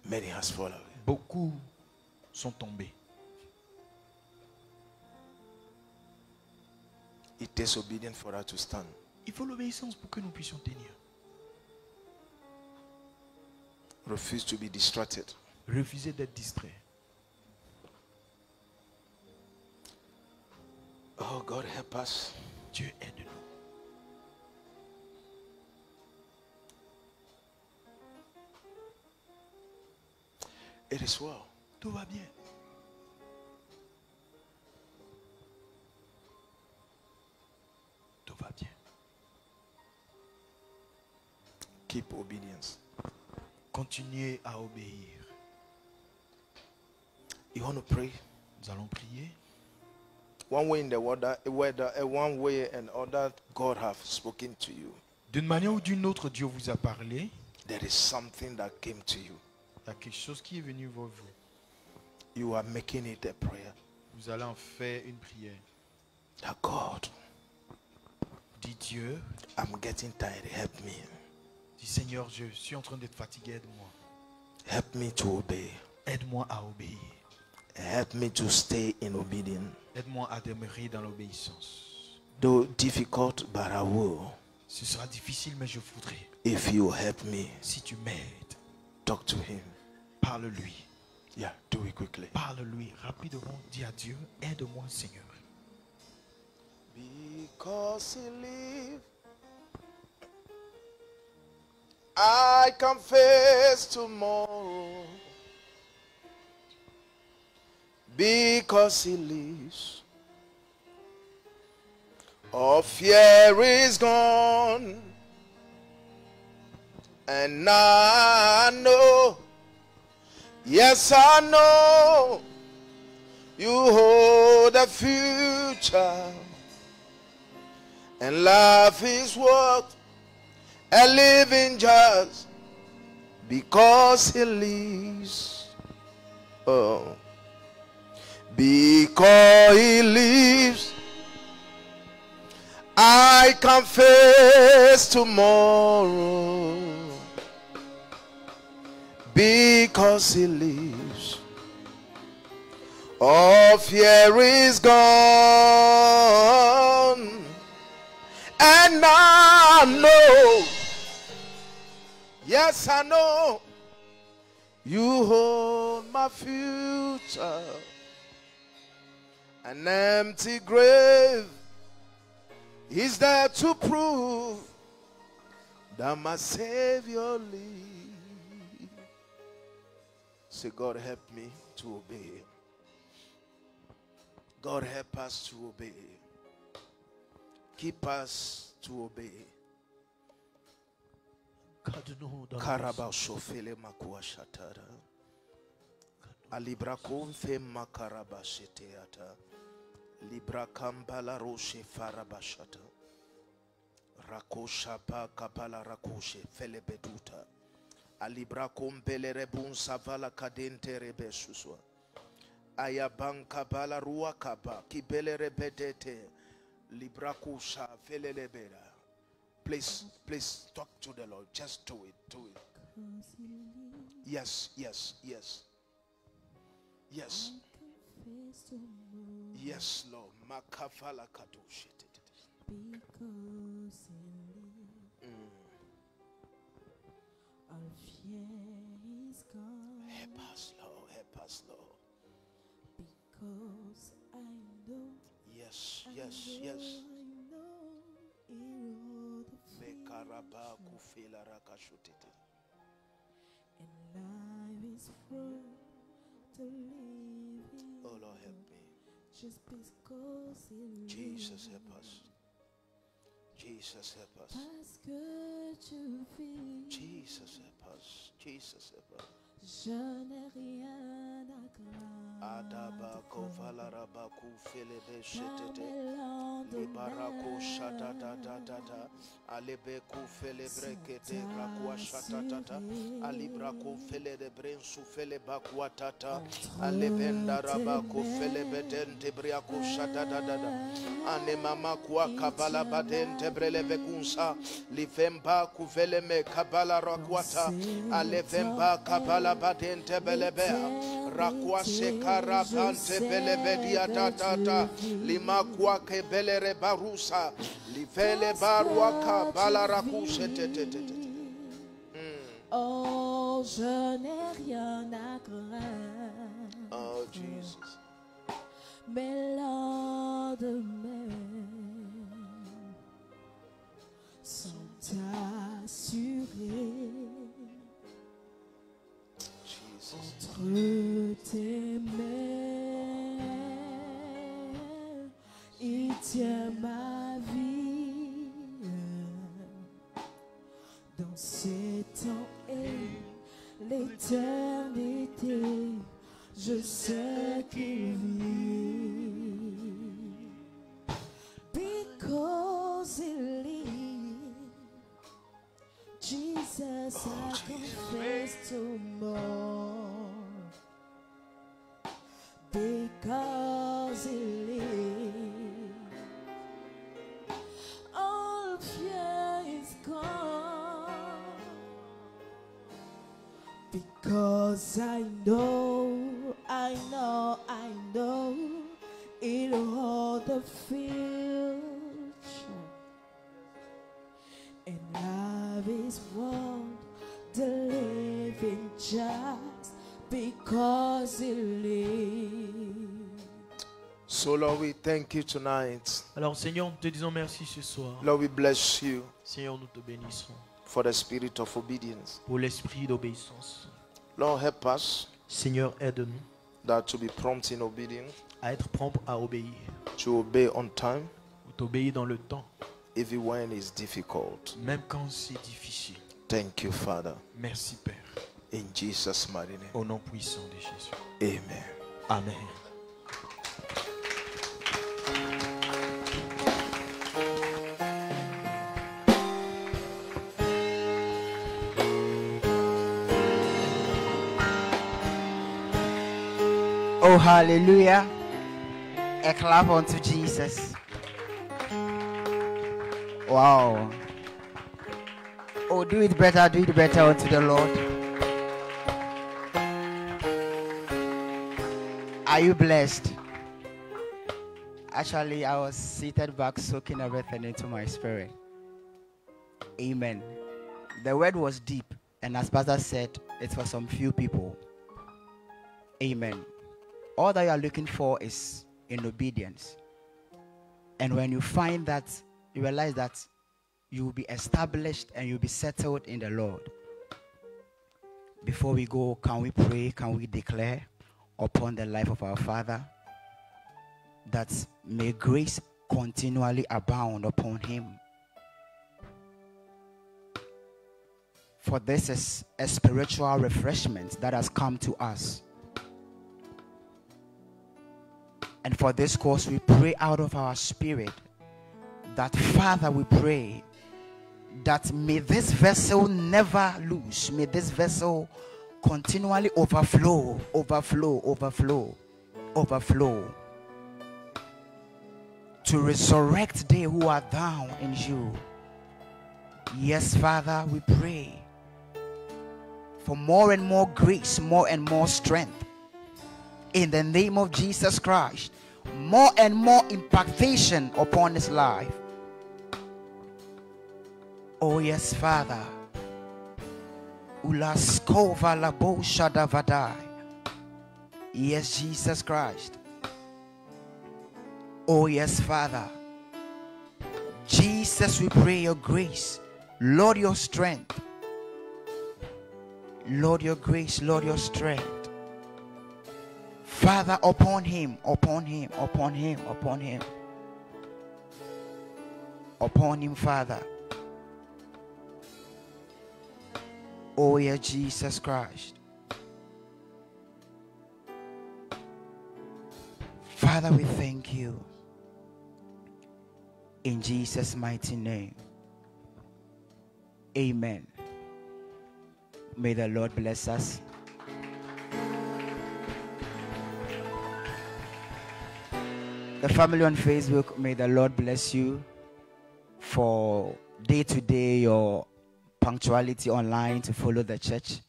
Many has fallen away. Beaucoup sont tombés. It takes obedience for us to stand. Il faut l'obéissance pour que nous puissions tenir. Refuse to be distracted. Refusez d'être distrait. Oh, God help us. Dieu aide-nous. It is well. Tout va bien. Tout va bien. Keep obedience. Continuez à obéir. You want to pray? Nous allons prier. One way in the word, one way and other, God have spoken to you. D'une manière ou d'une autre, Dieu vous a parlé. There is something that came to you. Il y a quelque chose qui est venu vers vous. You are making it a prayer. Vous allez en faire une prière. That God, Dis Dieu, I'm getting tired. Help me. dis Seigneur, je suis en train d'être fatigué, aide-moi. Help me to obey. Aide-moi à obéir. Help me to stay in obedience. Aide-moi à demeurer dans l'obéissance. Though difficult, but I will. Ce sera difficile, mais je voudrais. If you help me, Si tu m'aides, talk to him. parle-lui. Yeah, do it quickly. Parle-lui rapidement. Dis à Dieu, aide-moi, Seigneur. Because he lives, I can face tomorrow. Because he lives, all fear is gone. And I know, yes I know, you hold the future. And life is worth a living just because he lives. Oh, because he lives, I can face tomorrow. Because he lives, all fear is gone. And I know, yes I know, you hold my future. An empty grave is there to prove that my Savior lives. Say, God help me to obey. God help us to obey. Keep us to obey. Garde-nous dans Karaba shofele makua shatara. Alibra konfe makaraba sheteata. Libra kambala roshe farabashata. Rakosha pa kapala rakoshe fele beduta. Alibra kombele rebun savala kadente rebesuswa. Ayabanka bala rua kaba kibele rebedete. Librakusha felelebera. Please talk to the Lord. Just do it. Do it. Yes. Yes, Lord. Makafala kadoshi. Because all fear is gone. Help us, Lord. Help us, Lord. Because I know. Yes. I know it all the Mekaraba kufila rakashutete. and life is full to live in. Oh Lord, help me. Just because he Jesus, lives. help us. Jesus, help us. Parce que tu vis. Jesus, help us. Jesus, help us. Je n'ai rien à Adaba craindre. kovala rabaku felebe Car shetete. mes lendemains Raku shata da da da da. Alebe ku fele brekete rakwa shata da da. Alibra ku fele de brensu fele bakwa tata. Alebenda rabaku fele bedente briaku shata da da da. Ane mama kwa kabala badente breleve kunsa. Livemba ku fele me kabala rakwata. Alevemba kabala badente belebea. Rakwa sekara bante belebedia tata. Lima kwa kebelere barusa. Livele baruaka balarakushe tete. Oh, je n'ai rien à craindre. Oh Jesus. Mes lendemains sont assurés Jesus. entre tes mains. Il tient ma vie dans ces temps et l'éternité. Je sais qu'il vit, because he lives. Jesus, I confess to more, because he lives. All fear is gone, because I know it'll hold the future, and love is worth the living just because it lives. So Lord, we thank you tonight. Alors Seigneur, nous te disons merci ce soir. Lord, we bless you Seigneur, nous te bénissons for the spirit of obedience. pour l'esprit d'obéissance. Lord, help us Seigneur, aide-nous that to be prompt in obedience, à être prompt à obéir, to obey on time, ou t'obéir dans le temps, even when it's difficult. même quand c'est difficile. Thank you, Father. Merci Père, In Jesus' mighty name. au nom puissant de Jésus. Amen. Amen. Oh, hallelujah. A clap unto Jesus. Wow. Oh, do it better unto the Lord. Are you blessed? Actually, I was seated back, soaking everything into my spirit. Amen. The word was deep, and as Pastor said, it's for some few people. Amen. All that you are looking for is in obedience. And when you find that, you realize that you will be established and you'll be settled in the Lord. Before we go, can we pray? Can we declare upon the life of our Father that may grace continually abound upon him? For this is a spiritual refreshment that has come to us. And for this cause, we pray out of our spirit that, Father, we pray that may this vessel never lose. May this vessel continually overflow, overflow, overflow, overflow. To resurrect they who are down in you. Yes, Father, we pray for more and more grace, more and more strength. In the name of Jesus Christ, more and more impactation upon his life. Oh yes, Father. Ulaskova labo shadavadai. Yes, Jesus Christ. Oh yes, Father. Jesus, we pray your grace. Lord, your strength. Lord, your grace. Lord, your strength. Father, upon him, upon him, upon him, upon him. Upon him, Father. Oh, yeah, Jesus Christ. Father, we thank you. In Jesus' mighty name. Amen. May the Lord bless us. The family on Facebook, may the Lord bless you for day to day your punctuality online to follow the church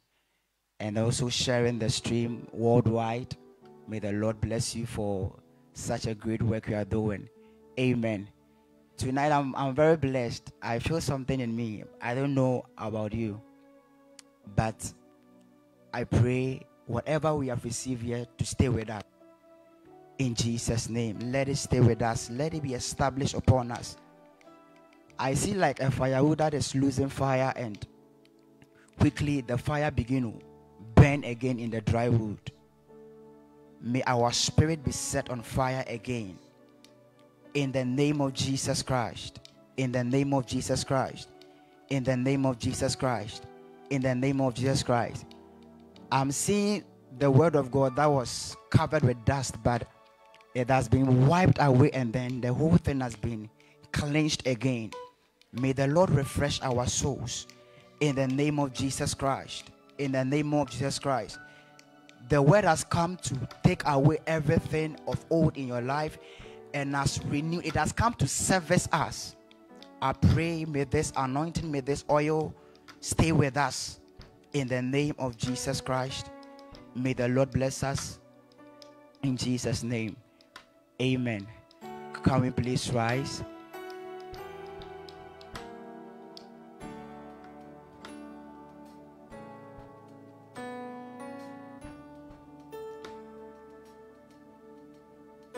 and also sharing the stream worldwide. May the Lord bless you for such a great work you are doing. Amen. Tonight I'm very blessed. I feel something in me. I don't know about you, but I pray whatever we have received here to stay with us. In Jesus' name, let it stay with us. Let it be established upon us. I see like a firewood that is losing fire, and quickly the fire begin to burn again in the dry wood. May our spirit be set on fire again. In the name of Jesus Christ. In the name of Jesus Christ. In the name of Jesus Christ. In the name of Jesus Christ. I'm seeing the word of God that was covered with dust, but it has been wiped away, and then the whole thing has been cleansed again. May the Lord refresh our souls in the name of Jesus Christ. In the name of Jesus Christ. The word has come to take away everything of old in your life and has renewed. It has come to service us. I pray, may this anointing, may this oil stay with us in the name of Jesus Christ. May the Lord bless us in Jesus' name. Amen. Can we please rise?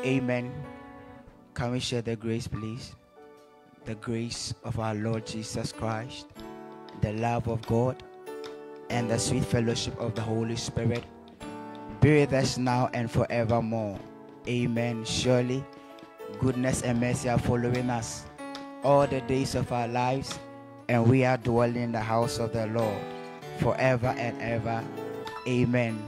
Amen. Can we share the grace, please? The grace of our Lord Jesus Christ, the love of God, and the sweet fellowship of the Holy Spirit be with us now and forevermore. Amen. Surely, goodness and mercy are following us all the days of our lives, and we are dwelling in the house of the Lord forever and ever. Amen.